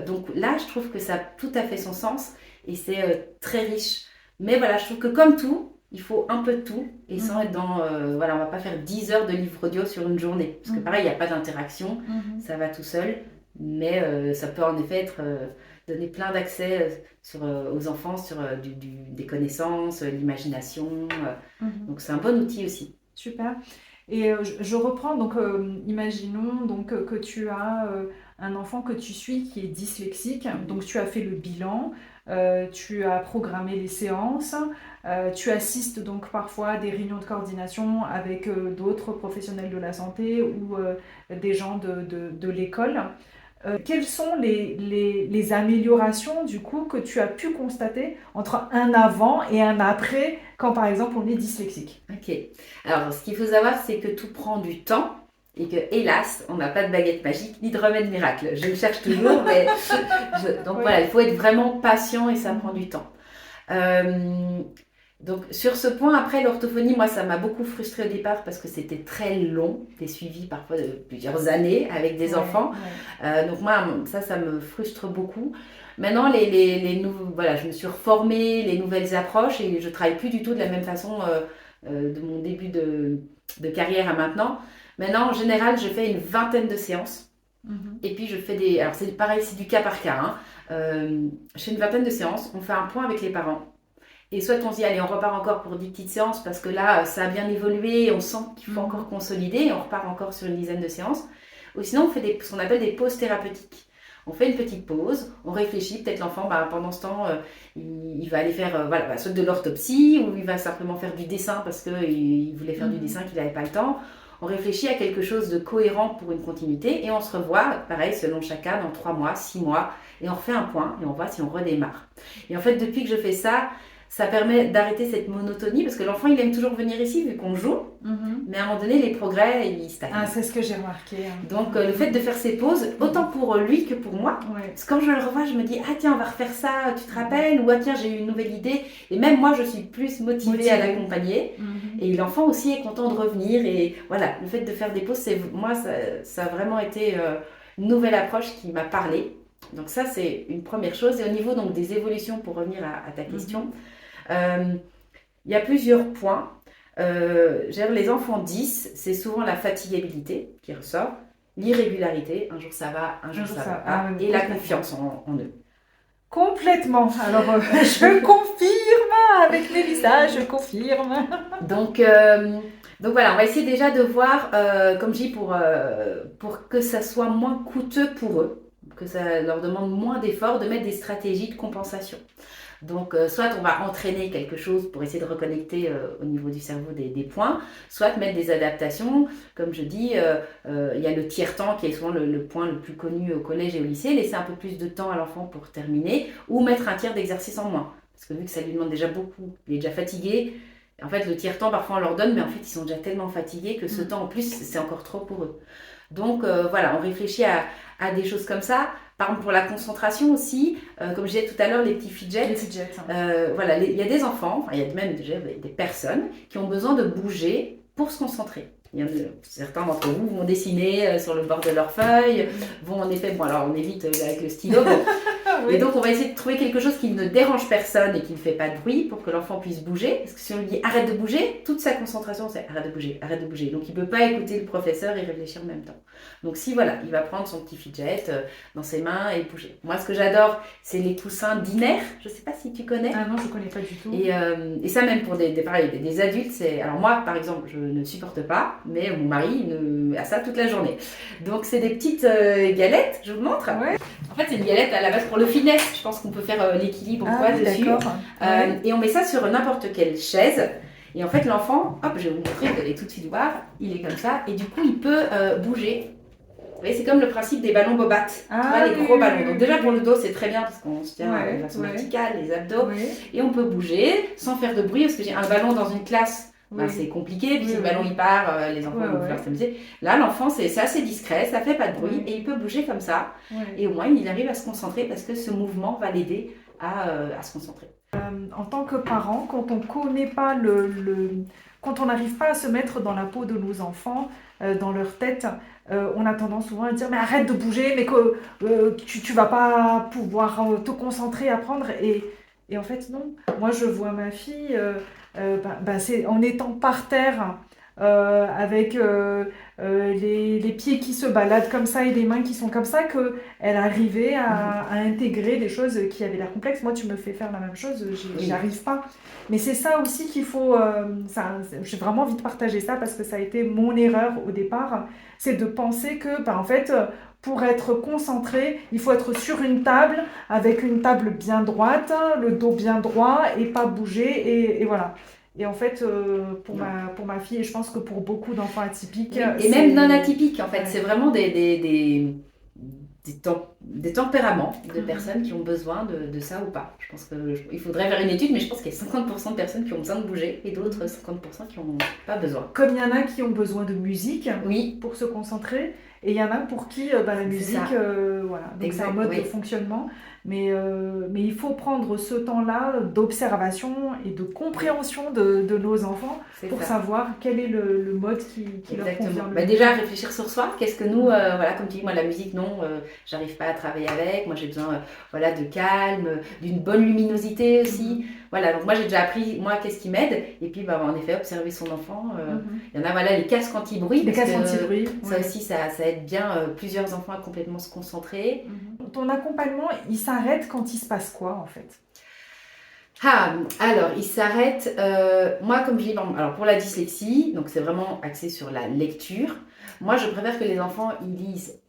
B: Donc là, je trouve que ça a tout à fait son sens et c'est très riche. Mais voilà, je trouve que comme tout, il faut un peu de tout et sans être dans... voilà, on va pas faire 10 heures de livre audio sur une journée. Parce que pareil, il n'y a pas d'interaction, ça va tout seul. Mais ça peut en effet donner plein d'accès aux enfants sur des connaissances, l'imagination. Donc c'est un bon outil aussi.
A: Super. Et je reprends, donc imaginons donc, que tu as un enfant que tu suis qui est dyslexique, donc tu as fait le bilan, tu as programmé les séances, tu assistes donc parfois à des réunions de coordination avec d'autres professionnels de la santé ou des gens de l'école. Quelles sont les améliorations du coup que tu as pu constater entre un avant et un après quand par exemple on est dyslexique?
B: Ok. Alors, ce qu'il faut savoir, c'est que tout prend du temps et que, hélas, on n'a pas de baguette magique ni de remède miracle. Je le cherche toujours, mais donc
A: Oui.
B: voilà, il faut être vraiment patient et ça prend du temps. Donc sur ce point, après l'orthophonie, moi ça m'a beaucoup frustrée au départ parce que c'était très long, des suivis parfois de plusieurs années avec des enfants. Donc moi ça me frustre beaucoup. Maintenant voilà, je me suis reformée, les nouvelles approches et je travaille plus du tout de la même façon de mon début de carrière à maintenant. Maintenant en général je fais une vingtaine de séances et puis je fais alors c'est pareil, c'est du cas par cas, hein. Je fais une vingtaine de séances, on fait un point avec les parents. Et soit on se dit, allez, on repart encore pour 10 petites séances parce que là, ça a bien évolué, on sent qu'il faut encore consolider et on repart encore sur une dizaine de séances. Ou sinon, on fait ce qu'on appelle des pauses thérapeutiques. On fait une petite pause, on réfléchit, peut-être l'enfant, pendant ce temps, il va aller faire soit de l'orthopsie ou il va simplement faire du dessin parce qu'il voulait faire du dessin, qu'il n'avait pas le temps. On réfléchit à quelque chose de cohérent pour une continuité et on se revoit, pareil, selon chacun, dans 3 mois, 6 mois, et on refait un point et on voit si on redémarre. Et en fait, depuis que je fais ça, ça permet d'arrêter cette monotonie parce que l'enfant il aime toujours venir ici vu qu'on joue, mais à un moment donné les progrès ils stagnent.
A: Ah, c'est ce que j'ai remarqué.
B: Donc le fait de faire ces pauses, autant pour lui que pour moi, parce que quand je le revois je me dis ah tiens on va refaire ça, tu te rappelles, ou ah tiens j'ai eu une nouvelle idée, et même moi je suis plus motivée à l'accompagner, et l'enfant aussi est content de revenir, et voilà, le fait de faire des pauses, moi ça a vraiment été une nouvelle approche qui m'a parlé. Donc ça c'est une première chose, et au niveau donc des évolutions pour revenir à ta question, il y a plusieurs points. Les enfants 10, c'est souvent la fatigabilité qui ressort, l'irrégularité, un jour ça va, un jour ça va pas, et la confiance en eux.
A: Complètement. Alors, je confirme avec Mélissa, je confirme.
B: Donc voilà, on va essayer déjà de voir, comme je dis, pour que ça soit moins coûteux pour eux, que ça leur demande moins d'efforts, de mettre des stratégies de compensation. Donc, soit on va entraîner quelque chose pour essayer de reconnecter au niveau du cerveau des points, soit mettre des adaptations. Comme je dis, il y a le tiers-temps qui est souvent le point le plus connu au collège et au lycée, laisser un peu plus de temps à l'enfant pour terminer, ou mettre un tiers d'exercice en moins. Parce que vu que ça lui demande déjà beaucoup, il est déjà fatigué. En fait, le tiers-temps, parfois on leur donne, mais en fait, ils sont déjà tellement fatigués que ce temps en plus, c'est encore trop pour eux. Donc, voilà, on réfléchit à des choses comme ça. Par exemple, pour la concentration aussi, comme je disais tout à l'heure, les petits fidgets.
A: Les fidgets.
B: Voilà, il y a des enfants, il y a même déjà des personnes qui ont besoin de bouger pour se concentrer. Certains d'entre vous vont dessiner sur le bord de leur feuille, vont en effet, alors on évite avec le stylo, oui. Et donc on va essayer de trouver quelque chose qui ne dérange personne et qui ne fait pas de bruit pour que l'enfant puisse bouger, parce que si on lui dit arrête de bouger, toute sa concentration c'est arrête de bouger, donc il ne peut pas écouter le professeur et réfléchir en même temps. Donc si voilà, il va prendre son petit fidget dans ses mains et bouger. Moi ce que j'adore, c'est les coussins dinaires, je ne sais pas si tu connais.
A: Ah non, je ne connais pas du tout.
B: Et ça même pour des adultes, alors moi par exemple je ne supporte pas, mais mon mari a ça toute la journée. Donc c'est des petites galettes, je vous montre.
A: Ouais.
B: En fait c'est une galette à la base pour le finesse, je pense qu'on peut faire l'équilibre dessus. Et on met ça sur n'importe quelle chaise. Et en fait l'enfant, hop, je vais vous montrer, vous allez tout de suite voir, il est comme ça, et du coup il peut bouger. Vous voyez, c'est comme le principe des ballons bobates, les gros ballons. Donc déjà pour le dos c'est très bien parce qu'on se tient de façon verticale, les abdos, et on peut bouger sans faire de bruit, parce que j'ai un ballon dans une classe, ben,
A: Oui.
B: c'est compliqué, puis
A: Oui,
B: si le
A: oui.
B: ballon il part, les enfants
A: Ouais,
B: vont vouloir
A: ouais.
B: s'amuser. Là, l'enfant, c'est assez discret, ça fait pas de bruit,
A: Oui.
B: et il peut bouger comme ça.
A: Oui.
B: Et au moins, il arrive à se concentrer parce que ce mouvement va l'aider à se concentrer.
A: En tant que parent, quand on connaît pas quand on n'arrive pas à se mettre dans la peau de nos enfants, dans leur tête, on a tendance souvent à dire mais arrête de bouger, mais que tu vas pas pouvoir te concentrer, apprendre. Et en fait non. Moi je vois ma fille, c'est en étant par terre. Avec les pieds qui se baladent comme ça et les mains qui sont comme ça, qu'elle arrivait à intégrer des choses qui avaient l'air complexes. Moi, tu me fais faire la même chose, j'y
B: Oui,
A: arrive pas. Mais c'est ça aussi qu'il faut. J'ai vraiment envie de partager ça parce que ça a été mon erreur au départ. C'est de penser que, en fait, pour être concentré, il faut être sur une table avec une table bien droite, le dos bien droit et pas bouger. Et voilà. Et en fait,
B: non.
A: pour ma fille, et je pense que pour beaucoup d'enfants atypiques,
B: Oui, et même non
A: c'est.
B: atypiques, en fait,
A: Ouais.
B: c'est vraiment des tempéraments de
A: Mhm.
B: personnes qui ont besoin de ça ou pas. Je pense qu'il faudrait faire une étude, mais je pense qu'il y a 50% de personnes qui ont besoin de bouger et d'autres 50% qui n'ont pas besoin.
A: Comme il y en a qui ont besoin de musique
B: Oui,
A: pour se concentrer, et il y en a pour qui la
B: c'est
A: musique,
B: ça.
A: voilà. Donc c'est un
B: Exact,
A: mode de
B: oui,
A: fonctionnement, mais il faut prendre ce temps-là d'observation et de
B: oui,
A: compréhension de nos enfants
B: c'est
A: pour
B: ça.
A: savoir quel est le mode qui leur
B: Exactement.
A: convient le
B: Bah
A: mieux.
B: déjà, réfléchir sur soi. Qu'est-ce que nous,
A: Mhm.
B: voilà, comme tu dis, moi, la musique, non, j'arrive pas à travailler avec. Moi, j'ai besoin, voilà, de calme, d'une bonne luminosité aussi.
A: Mhm.
B: Voilà, donc moi, j'ai déjà appris, moi, qu'est-ce qui m'aide. Et puis, bah, en effet, observer son enfant.
A: Mhm.
B: Il y en a, voilà, les casques anti-bruit,
A: Des
B: parce que
A: casques anti-bruit,
B: ça
A: ouais.
B: aussi, ça aide bien plusieurs enfants à complètement se concentrer.
A: Mhm. Ton accompagnement, il s'arrête quand il se passe quoi en fait?
B: Ah, alors, il s'arrête. Moi, comme je dis, alors pour la dyslexie, donc c'est vraiment axé sur la lecture. Moi, je préfère que les enfants ils lisent.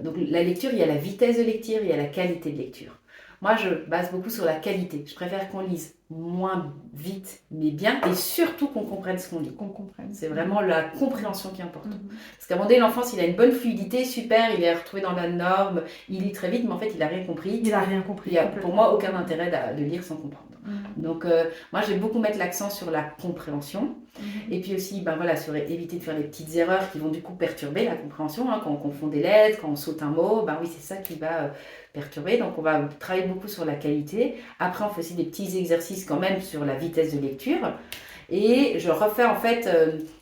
B: Donc, la lecture, il y a la vitesse de lecture, il y a la qualité de lecture. Moi, je base beaucoup sur la qualité. Je préfère qu'on lise moins vite, mais bien, et surtout qu'on comprenne ce qu'on lit.
A: Qu'on comprenne.
B: C'est vraiment la compréhension qui est importante.
A: Mhm.
B: Parce qu'à un moment donné, l'enfant, s'il a une bonne fluidité, super, il est retrouvé dans la norme, il lit très vite, mais en fait, il n'a rien compris.
A: Il a rien
B: Il
A: compris
B: n'y a pour
A: complètement.
B: moi aucun intérêt de lire sans comprendre.
A: Mhm.
B: Donc, moi, je vais beaucoup mettre l'accent sur la compréhension.
A: Mhm.
B: Et puis aussi, ben voilà, sur éviter de faire les petites erreurs qui vont du coup perturber la compréhension. Hein. Quand on confond des lettres, quand on saute un mot, ben oui, c'est ça qui va perturber. Donc, on va travailler beaucoup sur la qualité. Après, on fait aussi des petits exercices quand même sur la vitesse de lecture. Et je refais en fait,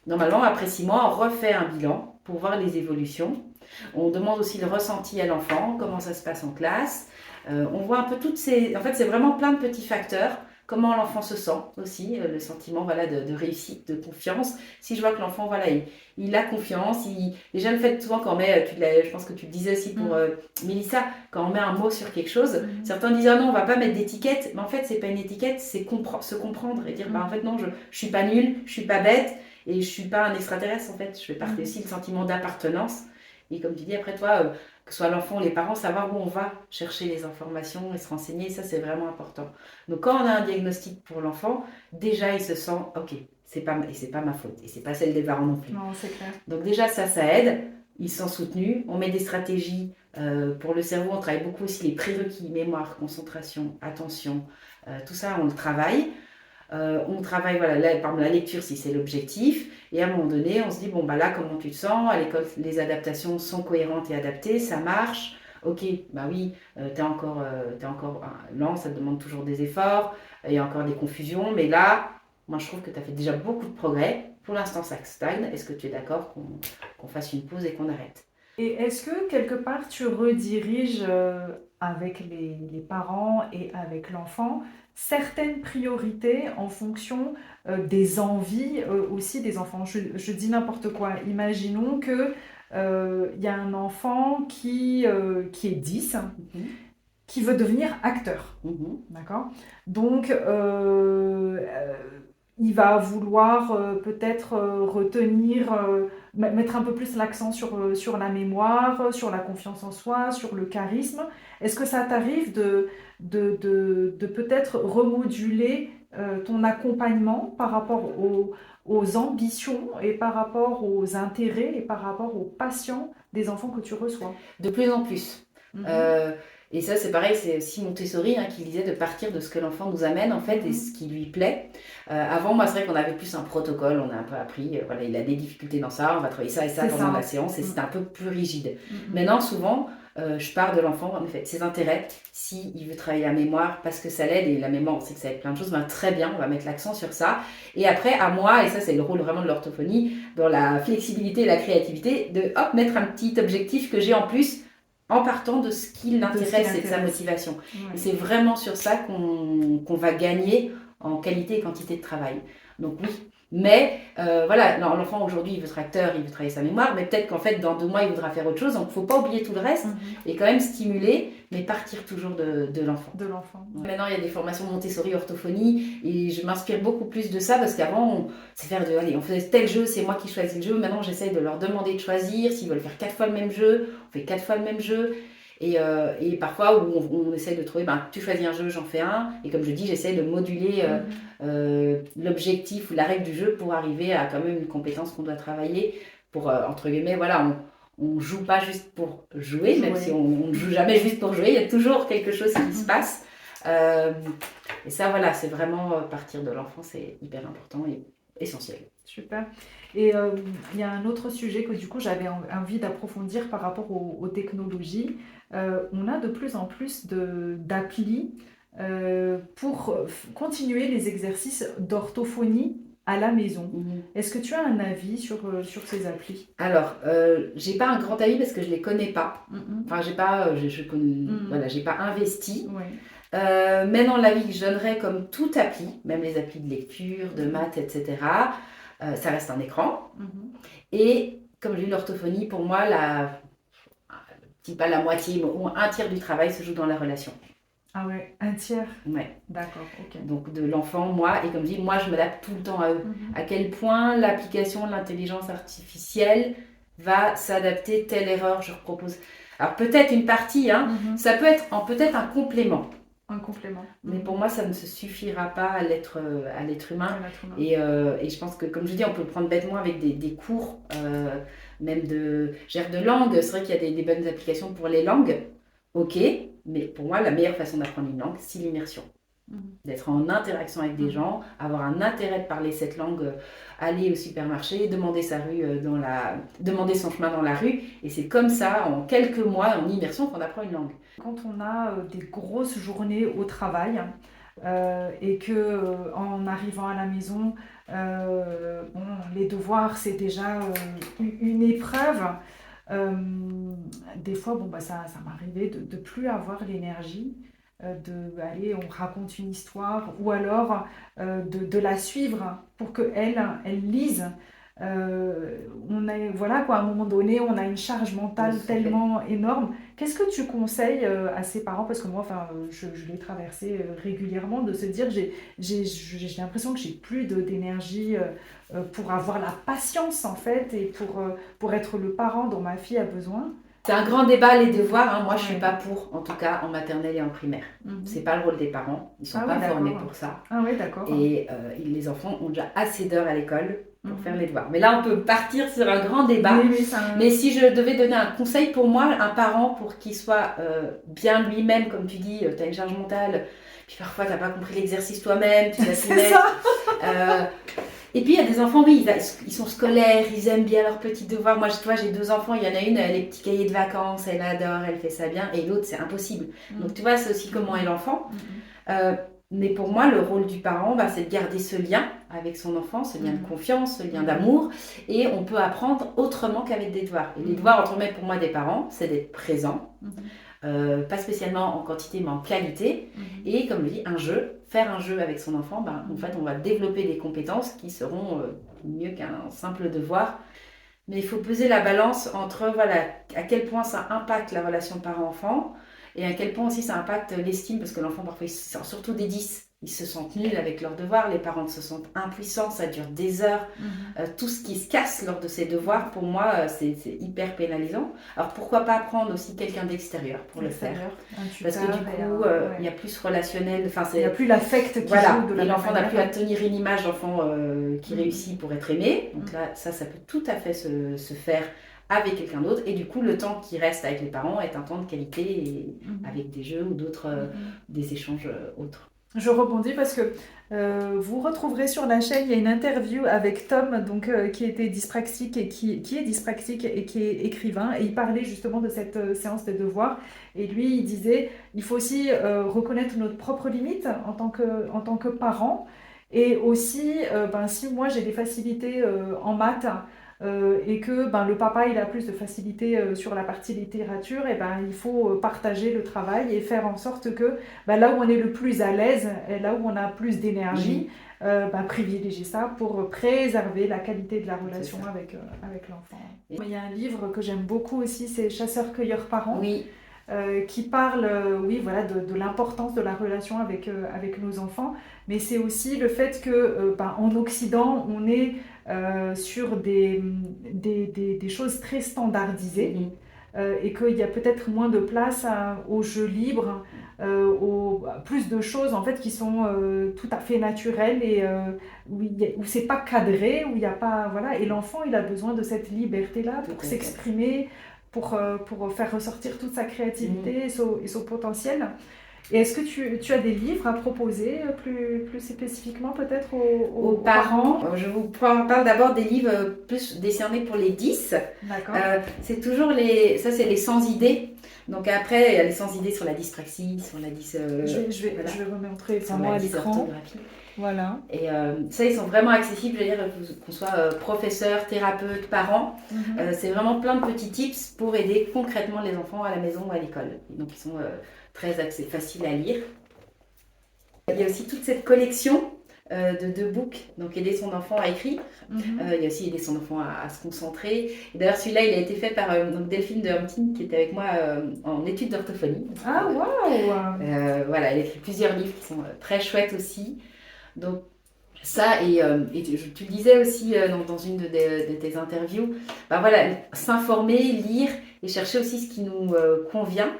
B: normalement, après 6 mois, on refait un bilan pour voir les évolutions. On demande aussi le ressenti à l'enfant, comment ça se passe en classe. On voit un peu toutes ces. En fait, c'est vraiment plein de petits facteurs. Comment l'enfant se sent aussi, le sentiment voilà, de réussite, de confiance. Si je vois que l'enfant, voilà, il a confiance, déjà le fait souvent quand on met, je pense que tu le disais aussi pour
A: Mhm.
B: Mélissa, quand on met un mot sur quelque chose,
A: Mhm.
B: certains disent ah non, on va pas mettre d'étiquette, mais en fait, c'est pas une étiquette, c'est se comprendre et dire bah en
A: Mhm.
B: fait non, je suis pas nulle, je suis pas bête et je suis pas un extraterrestre en fait. Je fais partie
A: Mhm.
B: aussi le sentiment d'appartenance. Et comme tu dis, après toi, que ce soit l'enfant ou les parents, savoir où on va chercher les informations et se renseigner, ça c'est vraiment important. Donc quand on a un diagnostic pour l'enfant, déjà il se sent ok, c'est pas ma faute et c'est pas celle des parents non plus.
A: Non, c'est clair.
B: Donc déjà ça aide, ils sont soutenus, on met des stratégies pour le cerveau, on travaille beaucoup aussi les prérequis, mémoire, concentration, attention, tout ça on le travaille. On travaille voilà, par exemple, la lecture si c'est l'objectif, et à un moment donné, on se dit bon, bah là, comment tu te sens? À l'école, les adaptations sont cohérentes et adaptées, ça marche. Ok, bah oui, t'es encore lent, ça te demande toujours des efforts, il y a encore des confusions, mais là, moi je trouve que tu as fait déjà beaucoup de progrès. Pour l'instant, ça stagne. Est-ce que tu es d'accord qu'on fasse une pause et qu'on arrête?
A: Et est-ce que quelque part tu rediriges avec les parents et avec l'enfant certaines priorités en fonction des envies aussi des enfants? Je dis n'importe quoi. Imaginons que il y a un enfant qui est 10,
B: Mhm,
A: qui veut devenir acteur.
B: mhm,
A: D'accord? Donc, il va vouloir peut-être retenir, mettre un peu plus l'accent sur la mémoire, sur la confiance en soi, sur le charisme. Est-ce que ça t'arrive de peut-être remoduler ton accompagnement par rapport aux ambitions et par rapport aux intérêts et par rapport aux patients des enfants que tu reçois?
B: de plus en plus.
A: Mhm.
B: Euh, Et ça, c'est pareil, c'est aussi Montessori qui disait de partir de ce que l'enfant nous amène, en fait, et ce qui lui plaît. Avant, moi, c'est vrai qu'on avait plus un protocole, on a un peu appris, voilà, il a des difficultés dans ça, on va travailler ça et ça
A: C'est
B: pendant
A: ça.
B: la séance, et c'était un peu plus rigide.
A: Mhm.
B: Maintenant, souvent, je pars de l'enfant, en effet, ses intérêts. S'il veut travailler la mémoire parce que ça l'aide, et la mémoire, on sait que ça aide plein de choses, ben, très bien, on va mettre l'accent sur ça. Et après, à moi, et ça, c'est le rôle vraiment de l'orthophonie, dans la flexibilité et la créativité, de hop, mettre un petit objectif que j'ai en plus en partant de ce qui l'intéresse et de sa motivation.
A: Ouais.
B: Et c'est vraiment sur ça qu'on va gagner en qualité et quantité de travail. Donc oui, mais voilà, l'enfant aujourd'hui il veut être acteur, il veut travailler sa mémoire, mais peut-être qu'en fait dans 2 mois il voudra faire autre chose, donc il ne faut pas oublier tout le reste et quand même stimuler, mais partir toujours de l'enfant.
A: De l'enfant.
B: Ouais. Maintenant il y a des formations Montessori, orthophonie, et je m'inspire beaucoup plus de ça parce qu'avant c'est faire de, allez, on faisait tel jeu, c'est moi qui choisis le jeu, maintenant j'essaye de leur demander de choisir, s'ils veulent faire 4 fois le même jeu, on fait 4 fois le même jeu. Et parfois où on essaie de trouver, tu choisis un jeu, j'en fais un, et comme je dis, j'essaie de moduler l'objectif ou la règle du jeu pour arriver à quand même une compétence qu'on doit travailler pour, entre guillemets, voilà, on joue pas juste pour jouer, même si on ne joue jamais juste pour jouer, il y a toujours quelque chose qui se passe. Et ça, voilà, c'est vraiment partir de l'enfant, c'est hyper important et essentiel.
A: Super. Et il y a un autre sujet que du coup j'avais envie d'approfondir par rapport aux technologies. On a de plus en plus d'applis pour continuer les exercices d'orthophonie à la maison. Est-ce que tu as un avis sur ces applis?
B: Alors, j'ai pas un grand avis parce que je les connais pas. Enfin, j'ai pas, voilà, j'ai pas investi. Mais dans l'avis que je donnerais, comme toute appli, même les applis de lecture, de maths, etc., ça reste un écran. Et comme j'ai eu l'orthophonie, pour moi, pas la moitié, ou un tiers du travail se joue dans la relation.
A: Ah ouais, un tiers?
B: Ouais.
A: D'accord, ok.
B: Donc de l'enfant, moi, et comme je dis, moi je m'adapte tout le temps à eux. À quel point l'application de l'intelligence artificielle va s'adapter, telle erreur je propose. Alors peut-être une partie, ça peut être peut-être un complément.
A: Un complément.
B: Mais pour moi, ça ne se suffira pas à l'être humain. Et je pense que, comme je dis, on peut le prendre bêtement avec des cours, même de langue. C'est vrai qu'il y a des bonnes applications pour les langues. Ok, mais pour moi, la meilleure façon d'apprendre une langue, c'est l'immersion. D'être en interaction avec des gens, avoir un intérêt de parler cette langue, aller au supermarché, demander demander son chemin dans la rue. Et c'est comme ça, en quelques mois, en immersion, qu'on apprend une langue.
A: Quand on a des grosses journées au travail et que en arrivant à la maison, les devoirs, c'est déjà une épreuve. Des fois, ça m'arrivait de plus avoir l'énergie allez, on raconte une histoire ou alors de la suivre pour qu'elle lise. Voilà quoi, à un moment donné, on a une charge mentale tellement énorme. Qu'est-ce que tu conseilles à ces parents? Parce que moi, je l'ai traversé régulièrement, de se dire j'ai l'impression que j'ai plus d'énergie pour avoir la patience en fait et pour être le parent dont ma fille a besoin.
B: C'est un grand débat, les devoirs. Moi, je ne suis pas pour, en tout cas en maternelle et en primaire. C'est pas le rôle des parents. Ils ne sont pas formés pour ça.
A: Ah oui, d'accord.
B: Et les enfants ont déjà assez d'heures à l'école pour faire les devoirs. Mais là, on peut partir sur un grand débat. Mais si je devais donner un conseil pour moi, un parent, pour qu'il soit bien lui-même, comme tu dis, tu as une charge mentale, puis parfois, tu n'as pas compris l'exercice toi-même, tu vas t'y mettre. Et puis, il y a des enfants, oui, ils sont scolaires, ils aiment bien leurs petits devoirs. Moi, tu vois, j'ai 2 enfants, il y en a une, elle a les petits cahiers de vacances, elle adore, elle fait ça bien, et l'autre, c'est impossible. Donc, tu vois, c'est aussi comment est l'enfant. Mais pour moi, le rôle du parent, c'est de garder ce lien avec son enfant, ce lien de confiance, ce lien d'amour. Et on peut apprendre autrement qu'avec des devoirs. Et les devoirs, entre guillemets, pour moi, des parents, c'est d'être présent. Pas spécialement en quantité, mais en qualité. Et comme je dis, faire un jeu avec son enfant, en fait, on va développer des compétences qui seront mieux qu'un simple devoir. Mais il faut peser la balance entre, voilà, à quel point ça impacte la relation parent-enfant et à quel point aussi ça impacte l'estime, parce que l'enfant, parfois, surtout des 10, ils se sentent nuls avec leurs devoirs, les parents se sentent impuissants, ça dure des heures. Tout ce qui se casse lors de ces devoirs, pour moi, c'est hyper pénalisant. Alors pourquoi pas prendre aussi quelqu'un d'extérieur pour le faire, parce que du coup, il y a plus relationnel. Il
A: n'y a plus l'affect qui joue de la
B: l'enfant n'a plus à tenir une image d'enfant qui réussit pour être aimé. Donc là, ça peut tout à fait se faire avec quelqu'un d'autre. Et du coup, le temps qui reste avec les parents est un temps de qualité et avec des jeux ou d'autres, des échanges autres.
A: Je rebondis parce que vous retrouverez sur la chaîne, il y a une interview avec Tom, donc, qui était dyspraxique et qui est dyspraxique et qui est écrivain. Et il parlait justement de cette séance des devoirs. Et lui, il disait, il faut aussi reconnaître notre propre limite en tant que parent. Et aussi, si moi j'ai des facilités en maths, et que le papa il a plus de facilité sur la partie littérature, et il faut partager le travail et faire en sorte que là où on est le plus à l'aise et là où on a plus d'énergie, privilégier ça pour préserver la qualité de la relation avec l'enfant. Il y a un livre que j'aime beaucoup aussi, c'est Chasseurs-cueilleurs-parents.
B: Oui.
A: Qui parle de l'importance de la relation avec nos enfants, mais c'est aussi le fait que en Occident, on est sur des choses très standardisées, et qu'il y a peut-être moins de place au jeu libre, plus de choses en fait qui sont tout à fait naturelles et où c'est pas cadré, où il y a pas et l'enfant il a besoin de cette liberté là pour s'exprimer, pour faire ressortir toute sa créativité et son potentiel. Et est-ce que tu as des livres à proposer plus spécifiquement peut-être aux parents?
B: Je vous parle d'abord des livres plus décernés pour les 10.
A: D'accord.
B: C'est toujours ça c'est les 100 idées. Donc après, il y a les 100 idées sur la dyspraxie, sur la
A: je vais remontrer vraiment à l'écran. Voilà.
B: Et ça, ils sont vraiment accessibles, je veux dire, qu'on soit professeur, thérapeute, parent. C'est vraiment plein de petits tips pour aider concrètement les enfants à la maison ou à l'école. Donc ils sont très faciles à lire. Il y a aussi toute cette collection de books, donc aider son enfant à écrire. Il y a aussi aider son enfant à se concentrer. Et d'ailleurs, celui-là, il a été fait par Delphine de Hampton, qui était avec moi en études d'orthophonie.
A: Ah, waouh!
B: Voilà, elle a écrit plusieurs livres qui sont très chouettes aussi. Donc ça, et tu le disais aussi dans une de tes interviews, s'informer, lire et chercher aussi ce qui nous convient.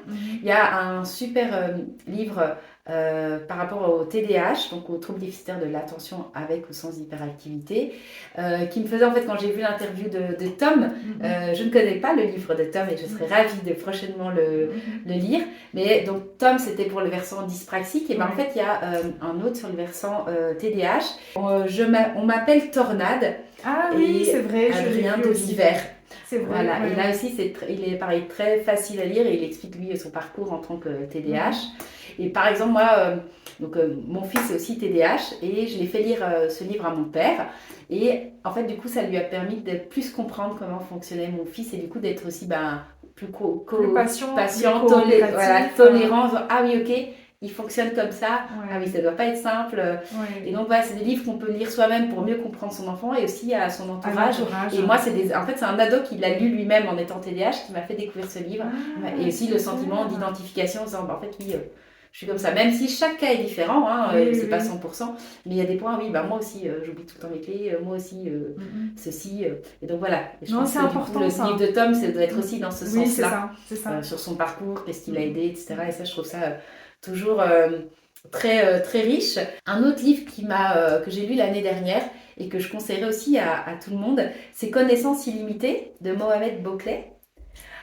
B: Il y a un super livre par rapport au TDAH, donc au trouble déficitaire de l'attention avec ou sans hyperactivité, qui me faisait en fait, quand j'ai vu l'interview de Tom, je ne connais pas le livre de Tom et je serais ravie de prochainement le lire. Mais donc Tom, c'était pour le versant dyspraxique, et en fait il y a un autre sur le versant TDAH. On m'appelle Tornade.
A: Ah oui, c'est vrai,
B: Adrien de l'hiver.
A: C'est vrai.
B: Voilà, et là aussi, il est pareil, très facile à lire et il explique lui son parcours en tant que TDAH. Et par exemple, moi, mon fils est aussi TDAH et je l'ai fait lire ce livre à mon père. Et en fait, du coup, ça lui a permis de plus comprendre comment fonctionnait mon fils et du coup d'être aussi plus patient, tolérant. Ah oui, ok. Il fonctionne comme ça, ah oui, ça doit pas être simple. Et donc voilà, c'est des livres qu'on peut lire soi-même pour mieux comprendre son enfant et aussi à son entourage. Et moi, en fait, c'est un ado qui l'a lu lui-même en étant TDAH qui m'a fait découvrir ce livre. Et aussi le sentiment d'identification, en fait, oui, je suis comme ça. Même si chaque cas est différent, c'est pas 100%, mais il y a des points, moi aussi, j'oublie tout le temps mes clés, moi aussi, ceci. Et donc voilà. Et je pense
A: c'est
B: que
A: important,
B: du coup, le livre de Tom, ça doit être aussi dans ce sens-là,
A: c'est ça.
B: sur son parcours, qu'est-ce qu'il a aidé, etc. Et ça, je trouve ça toujours très, très riche. Un autre livre que j'ai lu l'année dernière et que je conseillerais aussi à tout le monde, c'est Connaissances illimitées de Mohamed Bouclet.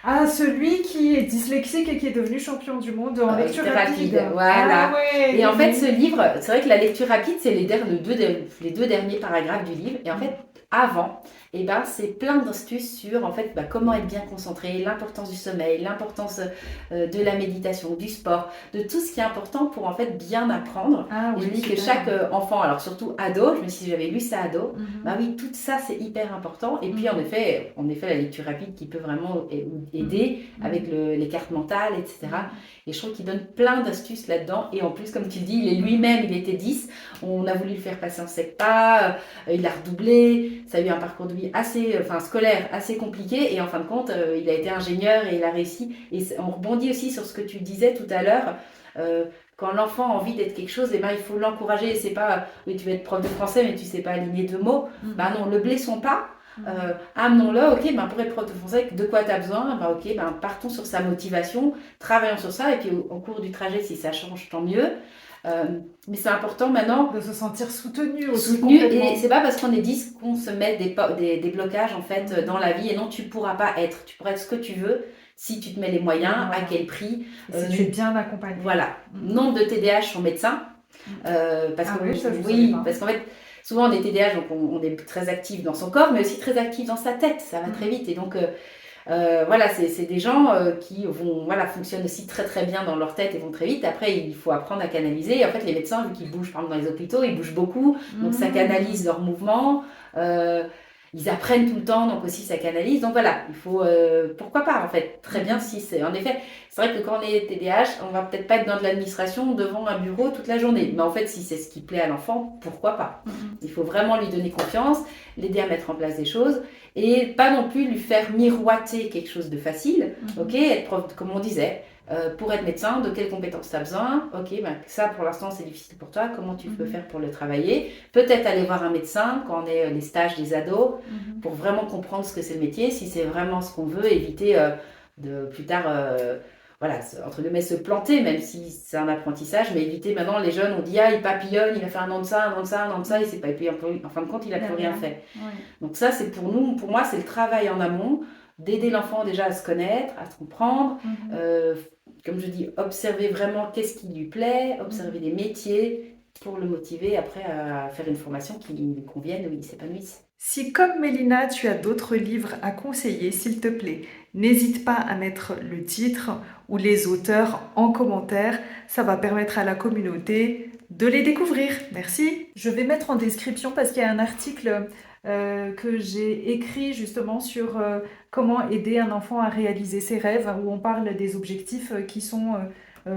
A: Ah, celui qui est dyslexique et qui est devenu champion du monde en lecture rapide.
B: Voilà. Et en fait, ce livre, c'est vrai que la lecture rapide, c'est les deux derniers paragraphes du livre. Et en fait, avant, c'est plein d'astuces sur en fait, comment être bien concentré, l'importance du sommeil, l'importance de la méditation, du sport, de tout ce qui est important pour en fait bien apprendre. Et je dis que chaque enfant, alors surtout ado, je me suis dit, j'avais lu ça ado, oui, tout ça c'est hyper important. Et puis en effet, la lecture rapide qui peut vraiment aider avec les cartes mentales, etc. Et je trouve qu'il donne plein d'astuces là-dedans. Et en plus, comme tu le dis, il était 10, on a voulu le faire passer en SECPA, il a redoublé, ça a eu un parcours de vie scolaire assez compliqué, et en fin de compte, il a été ingénieur et il a réussi. Et on rebondit aussi sur ce que tu disais tout à l'heure, quand l'enfant a envie d'être quelque chose, il faut l'encourager. Et c'est pas, oui, tu veux être prof de français, mais tu sais pas aligner 2 mots. Non, le blessons pas. Amenons-le, ok, pour être prof de français, de quoi tu as besoin? Partons sur sa motivation, travaillons sur ça, et puis au cours du trajet, si ça change, tant mieux. Mais c'est important maintenant
A: De se sentir soutenu aussi
B: soutenu,
A: complètement.
B: et c'est pas parce qu'on est 10 qu'on se met des blocages en fait dans la vie, et non, tu pourras pas être, tu pourras être ce que tu veux si tu te mets les moyens, à
A: Voilà.
B: quel prix.
A: Et si tu es bien accompagné.
B: Voilà, nombre de TDAH sont médecins, parce
A: Ah
B: que
A: oui, ça, je savais
B: oui,
A: pas.
B: parce qu'en fait souvent on est TDAH, donc on est très actif dans son corps, mais aussi très actif dans sa tête, ça va très vite, et donc voilà, c'est des gens qui vont, voilà, fonctionnent aussi très très bien dans leur tête et vont très vite. Après, il faut apprendre à canaliser. Et en fait, les médecins, vu qu'ils bougent, par exemple, dans les hôpitaux, ils bougent beaucoup, donc ça canalise leurs mouvements. Euh, Ils apprennent tout le temps, donc aussi ça canalise. Donc voilà, il faut, pourquoi pas en fait, très bien si c'est. En effet, c'est vrai que quand on est TDAH, on va peut-être pas être dans de l'administration devant un bureau toute la journée. Mais en fait, si c'est ce qui plaît à l'enfant, pourquoi pas? Il faut vraiment lui donner confiance, l'aider à mettre en place des choses, et pas non plus lui faire miroiter quelque chose de facile. Ok, être prof, comme on disait, pour être médecin, de quelles compétences tu as besoin? Ok, ben, ça pour l'instant c'est difficile pour toi, comment tu peux faire pour le travailler? Peut-être aller voir un médecin quand on est les stages des ados, pour vraiment comprendre ce que c'est le métier, si c'est vraiment ce qu'on veut, éviter de plus tard, voilà, entre guillemets, se planter, même si c'est un apprentissage, mais éviter. Maintenant les jeunes, on dit ah, il papillonne, il va faire un an de ça, un an de ça, un an de ça, et c'est pas, et puis en fin de compte il a plus rien fait. Donc ça, c'est pour nous, pour moi, c'est le travail en amont, d'aider l'enfant déjà à se connaître, à se comprendre, comme je dis, observer vraiment qu'est-ce qui lui plaît, observer des métiers pour le motiver après à faire une formation qui lui convienne, où il s'épanouisse.
A: Si, comme Mélina, tu as d'autres livres à conseiller, s'il te plaît, n'hésite pas à mettre le titre ou les auteurs en commentaire. Ça va permettre à la communauté de les découvrir. Merci. Je vais mettre en description parce qu'il y a un article que j'ai écrit justement sur comment aider un enfant à réaliser ses rêves, où on parle des objectifs qui sont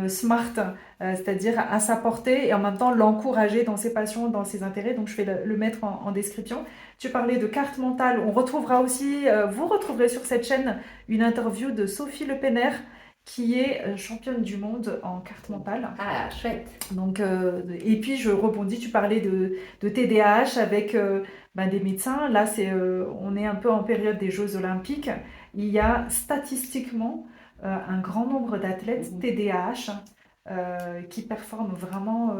A: smart, c'est-à-dire à sa portée et en même temps l'encourager dans ses passions, dans ses intérêts. Donc je vais le mettre en description. Tu parlais de carte mentale. On retrouvera aussi, vous retrouverez sur cette chaîne une interview de Sophie Le Penner, qui est championne du monde en carte mentale.
B: Ah, chouette.
A: Donc, et puis je rebondis, tu parlais de TDAH avec des médecins. Là, on est un peu en période des Jeux Olympiques. Il y a statistiquement un grand nombre d'athlètes TDAH qui performent vraiment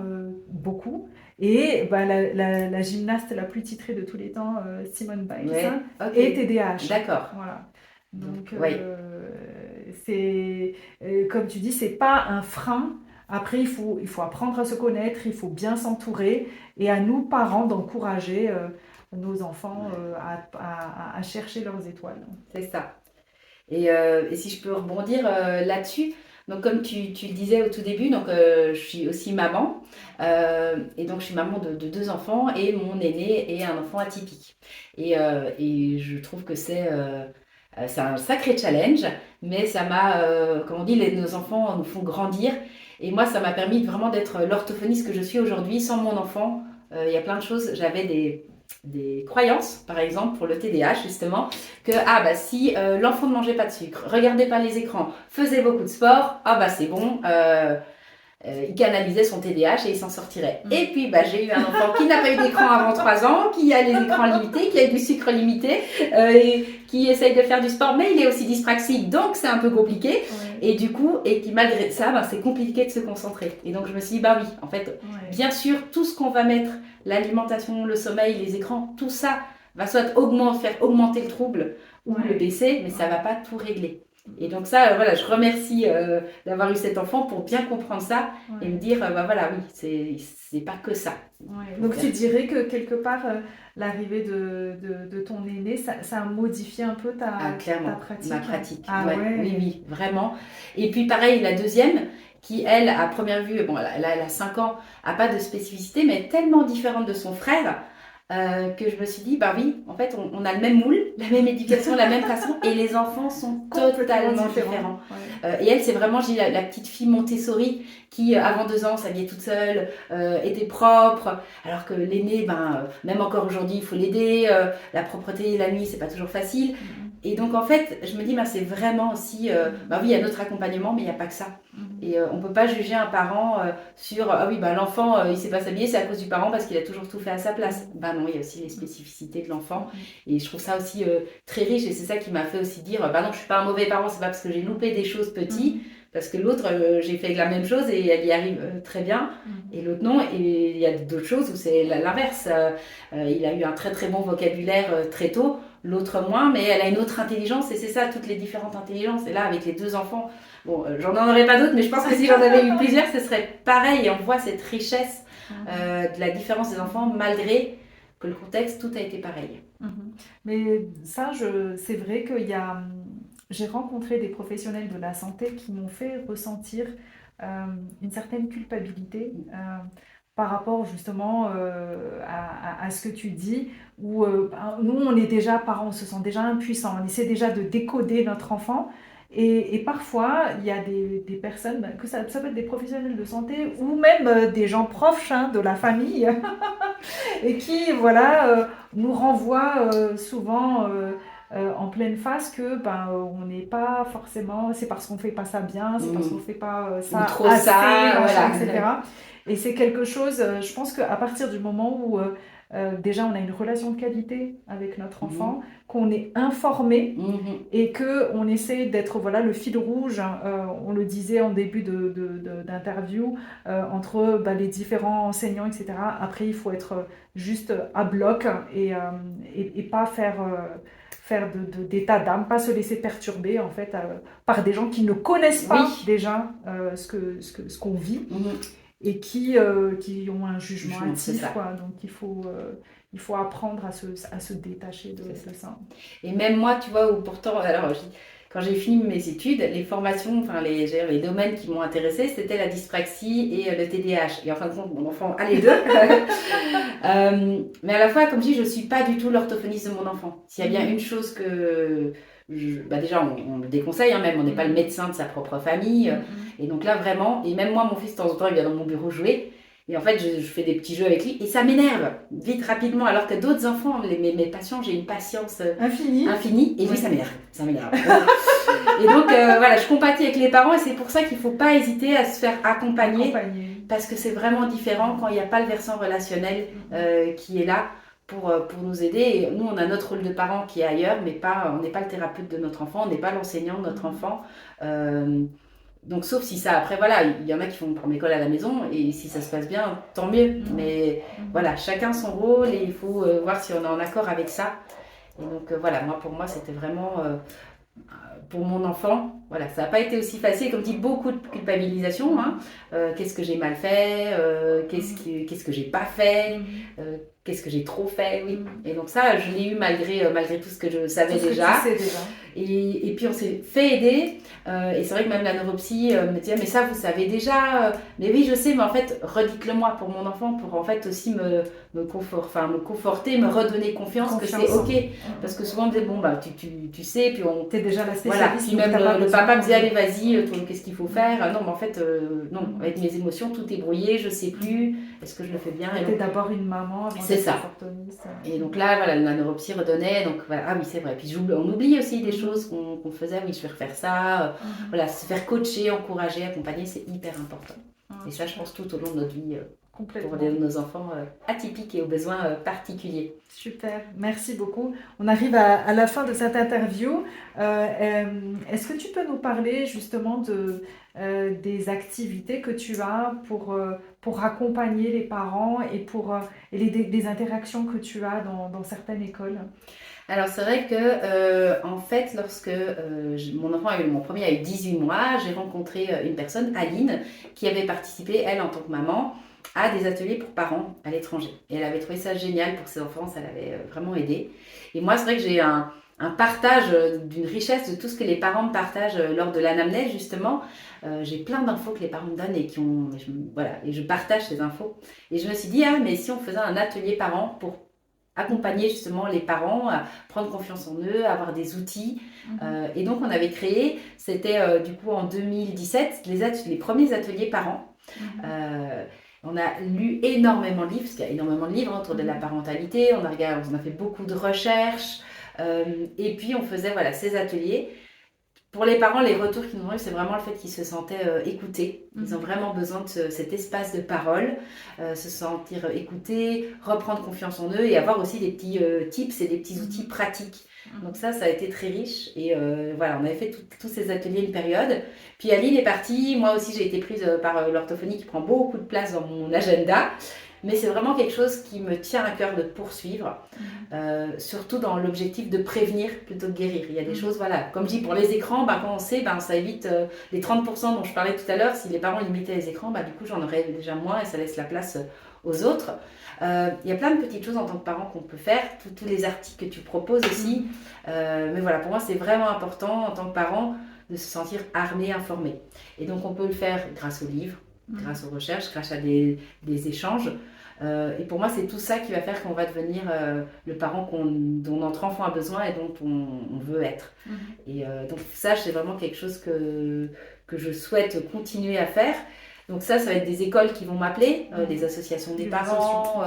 A: beaucoup. Et la gymnaste la plus titrée de tous les temps, Simone Biles,
B: Ouais, ok.
A: est TDAH.
B: D'accord.
A: Voilà. Donc,
B: Oui.
A: c'est, comme tu dis, c'est pas un frein. Après, il faut apprendre à se connaître, il faut bien s'entourer, et à nous, parents, d'encourager nos enfants à chercher leurs étoiles.
B: C'est ça. Et si je peux rebondir là-dessus, donc comme tu le disais au tout début, donc je suis aussi maman, et donc je suis maman de deux enfants, et mon aîné est un enfant atypique. Et je trouve que c'est un sacré challenge, mais ça m'a, comme on dit, nos enfants nous font grandir, et moi ça m'a permis vraiment d'être l'orthophoniste que je suis aujourd'hui. Sans mon enfant, il y a plein de choses, j'avais des croyances, par exemple, pour le TDAH, justement, que ah bah si l'enfant ne mangeait pas de sucre, regardait pas les écrans, faisait beaucoup de sport, ah bah c'est bon, il canalisait son TDAH et il s'en sortirait. Et puis bah, j'ai eu un enfant qui n'a pas eu d'écran avant 3 ans, qui a les écrans limités, qui a du sucre limité, et qui essaye de faire du sport, mais il est aussi dyspraxique, donc c'est un peu compliqué. Et du coup, et qui malgré ça, bah, c'est compliqué de se concentrer. Et donc je me suis dit, bah oui, en fait, bien sûr, tout ce qu'on va mettre, l'alimentation, le sommeil, les écrans, tout ça va soit faire augmenter le trouble ou le baisser, mais ça va pas tout régler. Et donc ça, voilà, je remercie d'avoir eu cet enfant pour bien comprendre ça et me dire, bah voilà, oui, c'est pas que ça.
A: Donc tu dirais que quelque part, l'arrivée de ton aîné, ça a modifié un peu
B: clairement,
A: ta pratique.
B: ma pratique.
A: Ah,
B: ouais.
A: ouais.
B: Oui, vraiment. Et puis pareil, la deuxième, qui elle, à première vue, bon, elle a 5 ans, a pas de spécificité, mais est tellement différente de son frère. Que je me suis dit, bah oui, en fait, on a le même moule, la même éducation, la même façon, et les enfants sont totalement différents. Et elle, c'est vraiment, je dis, la petite fille Montessori qui, avant 2 ans, s'habillait toute seule, était propre, alors que l'aîné, même encore aujourd'hui, il faut l'aider. La propreté la nuit, c'est pas toujours facile. Et donc, en fait, je me dis, c'est vraiment aussi, oui, il y a notre accompagnement, mais il n'y a pas que ça. Et on ne peut pas juger un parent sur ah oui, l'enfant il ne sait pas s'habiller, c'est à cause du parent parce qu'il a toujours tout fait à sa place. Non, il y a aussi les spécificités de l'enfant. Et je trouve ça aussi très riche, et c'est ça qui m'a fait aussi dire non, je ne suis pas un mauvais parent, c'est pas parce que j'ai loupé des choses petites, parce que l'autre, j'ai fait la même chose et elle y arrive très bien, et l'autre non. Et il y a d'autres choses où c'est l'inverse. Il a eu un très très bon vocabulaire très tôt, l'autre moins, mais elle a une autre intelligence, et c'est ça, toutes les différentes intelligences. Et là, avec les deux enfants, bon, j'en aurais pas d'autres, mais je pense que si j'en avais eu plusieurs, ce serait pareil. Et on voit cette richesse de la différence des enfants, malgré que le contexte, tout a été pareil.
A: Mais ça, c'est vrai qu'il y a, j'ai rencontré des professionnels de la santé qui m'ont fait ressentir une certaine culpabilité par rapport justement à ce que tu dis, où nous, on est déjà parents, on se sent déjà impuissants, on essaie déjà de décoder notre enfant. Et parfois, il y a des personnes, que ça peut être des professionnels de santé ou même des gens proches de la famille, et qui, voilà, nous renvoient souvent en pleine face que on n'est pas forcément, c'est parce qu'on ne fait pas ça bien, c'est parce qu'on ne fait pas ça
B: Ou trop
A: assez,
B: ça,
A: machin,
B: voilà.
A: etc. Et c'est quelque chose, je pense qu'à partir du moment où déjà on a une relation de qualité avec notre enfant, qu'on est informé et qu'on essaie d'être voilà, le fil rouge, on le disait en début d'interview, entre les différents enseignants, etc. Après, il faut être juste à bloc et pas faire d'état d'âme, pas se laisser perturber en fait par des gens qui ne connaissent pas déjà ce qu'on vit et qui ont un jugement hâtif, quoi. Donc il faut apprendre à se détacher de ça.
B: Et même moi, tu vois, où pourtant, alors quand j'ai fini mes études, les formations, enfin les domaines qui m'ont intéressée, c'était la dyspraxie et le TDAH. Et en fin de compte, mon enfant a les deux. Mais à la fois, comme je dis, je ne suis pas du tout l'orthophoniste de mon enfant. S'il y a bien une chose que... déjà, on le déconseille, même, on n'est pas le médecin de sa propre famille. Et donc là, vraiment, et même moi, mon fils, de temps en temps, il vient dans mon bureau jouer. Et en fait, je fais des petits jeux avec lui et ça m'énerve vite, rapidement. Alors que d'autres enfants, mes patients, j'ai une patience infinie. Et lui, ça m'énerve. Et donc, voilà, je compatis avec les parents et c'est pour ça qu'il ne faut pas hésiter à se faire accompagner. Parce que c'est vraiment différent quand il n'y a pas le versant relationnel qui est là pour nous aider. Et nous, on a notre rôle de parent qui est ailleurs, mais on n'est pas le thérapeute de notre enfant, on n'est pas l'enseignant de notre enfant. Donc, sauf si ça, après, voilà, il y en a qui font pour l'école à la maison, et si ça se passe bien, tant mieux. Mais voilà, chacun son rôle, et il faut voir si on est en accord avec ça. Et donc, voilà, pour moi, c'était vraiment pour mon enfant. Voilà, ça n'a pas été aussi facile, comme dit, beaucoup de culpabilisation. Qu'est-ce que j'ai mal fait, qu'est-ce que j'ai pas fait, qu'est-ce que j'ai trop fait, oui. Et donc ça, je l'ai eu malgré tout ce que je savais déjà. Et puis on s'est fait aider. Et c'est vrai que même la neuropsy me disait, mais ça vous savez déjà. Mais oui, je sais, mais en fait, redites-le moi pour mon enfant, pour en fait aussi me conforter, me redonner confiance que c'est ok. Parce que souvent on me disait, bon, tu sais, puis on...
A: T'es déjà la spécialiste.
B: Voilà, puis même le papa me disait, allez, vas-y, qu'est-ce qu'il faut faire? Non, mais en fait, non, avec mes émotions, tout est brouillé, je sais plus, est-ce que je le fais bien?
A: T'es d'abord une maman avant
B: c'est ça. Et donc là, voilà, la neuropsy redonnait, donc voilà, ah oui, c'est vrai. Puis on oublie aussi des choses qu'on faisait, oui, je vais refaire ça. Voilà, se faire coacher, encourager, accompagner, c'est hyper important. Et ça, je pense, tout au long de notre vie, pour nos enfants atypiques et aux besoins particuliers.
A: Super, merci beaucoup. On arrive à la fin de cette interview. Est-ce que tu peux nous parler justement des activités que tu as pour accompagner les parents et des interactions que tu as dans certaines écoles?
B: Alors c'est vrai que en fait lorsque mon premier a eu 18 mois, j'ai rencontré une personne, Aline, qui avait participé, elle en tant que maman, à des ateliers pour parents à l'étranger. Et elle avait trouvé ça génial pour ses enfants, ça l'avait vraiment aidée. Et moi c'est vrai que j'ai un partage d'une richesse de tout ce que les parents me partagent lors de l'anamnèse justement. J'ai plein d'infos que les parents me donnent et je partage ces infos. Et je me suis dit, mais si on faisait un atelier parents pour accompagner justement les parents à prendre confiance en eux, à avoir des outils. Et donc, on avait créé, c'était du coup en 2017, les premiers ateliers parents. On a lu énormément de livres, parce qu'il y a énormément de livres autour de la parentalité. On a fait beaucoup de recherches. Et puis, on faisait ces ateliers Pour les parents, les retours qu'ils nous ont eu, c'est vraiment le fait qu'ils se sentaient écoutés. Ils ont vraiment besoin de cet espace de parole, se sentir écoutés, reprendre confiance en eux et avoir aussi des petits tips et des petits outils pratiques. Donc ça a été très riche. Et voilà, on avait fait tous ces ateliers une période. Puis Aline est partie. Moi aussi, j'ai été prise par l'orthophonie qui prend beaucoup de place dans mon agenda. Mais c'est vraiment quelque chose qui me tient à cœur de poursuivre, surtout dans l'objectif de prévenir plutôt que guérir. Il y a des choses, voilà, comme je dis, pour les écrans, quand on sait, ça évite les 30% dont je parlais tout à l'heure. Si les parents limitaient les écrans, du coup, j'en aurais déjà moins et ça laisse la place aux autres. Il y a plein de petites choses en tant que parent qu'on peut faire, tous les articles que tu proposes aussi. Mais voilà, pour moi, c'est vraiment important en tant que parent de se sentir armé, informé. Et donc, on peut le faire grâce aux livres, grâce aux recherches, grâce à des échanges. Et pour moi, c'est tout ça qui va faire qu'on va devenir le parent dont notre enfant a besoin et dont on veut être. Et donc ça, c'est vraiment quelque chose que je souhaite continuer à faire. Donc ça va être des écoles qui vont m'appeler, des associations des parents,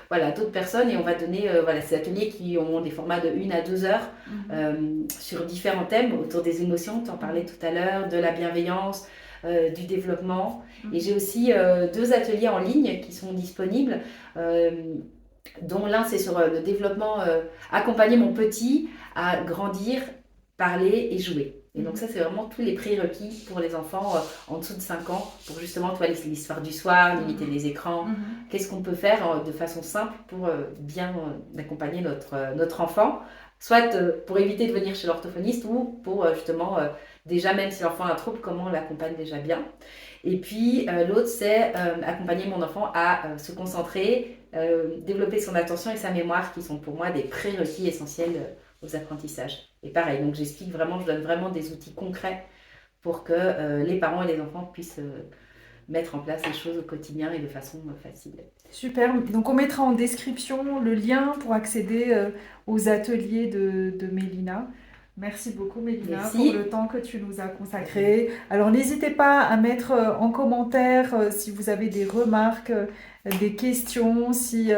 B: voilà, d'autres personnes. Et on va donner ces ateliers qui ont des formats de 1 à 2 heures sur différents thèmes autour des émotions. Tu en parlais tout à l'heure, de la bienveillance, du développement. Et j'ai aussi 2 ateliers en ligne qui sont disponibles, dont l'un c'est sur le développement, accompagner mon petit à grandir, parler et jouer. Et donc ça c'est vraiment tous les prérequis pour les enfants en dessous de 5 ans pour justement l'histoire du soir, limiter les écrans. Qu'est-ce qu'on peut faire de façon simple pour bien accompagner notre enfant, soit pour éviter de venir chez l'orthophoniste ou pour justement déjà, même si l'enfant a un trouble, comment on l'accompagne déjà bien. Et puis l'autre, c'est accompagner mon enfant à se concentrer, développer son attention et sa mémoire, qui sont pour moi des prérequis essentiels aux apprentissages. Et pareil, donc j'explique vraiment, je donne vraiment des outils concrets pour que les parents et les enfants puissent mettre en place les choses au quotidien et de façon facile.
A: Super, donc on mettra en description le lien pour accéder aux ateliers de Mélina. Merci beaucoup Mélina pour le temps que tu nous as consacré. Alors n'hésitez pas à mettre en commentaire si vous avez des remarques, des questions, si il y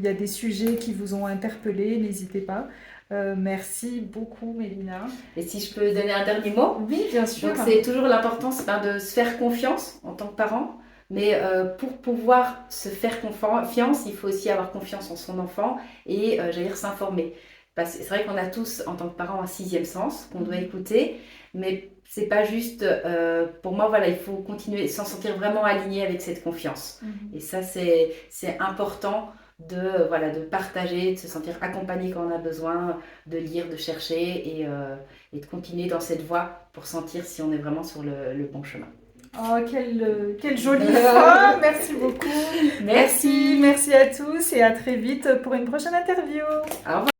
A: a des sujets qui vous ont interpellé, n'hésitez pas. Merci beaucoup Mélina.
B: Et si je peux donner un dernier mot?
A: Oui, bien sûr.
B: Donc c'est toujours l'importance de se faire confiance en tant que parent. Mais pour pouvoir se faire confiance, il faut aussi avoir confiance en son enfant et s'informer. C'est vrai qu'on a tous, en tant que parents, un 6e sens qu'on doit écouter, mais c'est pas juste. Pour moi, voilà, il faut continuer, s'en sentir vraiment aligné avec cette confiance. Et ça, c'est important de partager, de se sentir accompagné quand on a besoin, de lire, de chercher et de continuer dans cette voie pour sentir si on est vraiment sur le bon chemin.
A: Oh, quelle jolie fin! Merci beaucoup. Merci à tous et à très vite pour une prochaine interview.
B: Au revoir.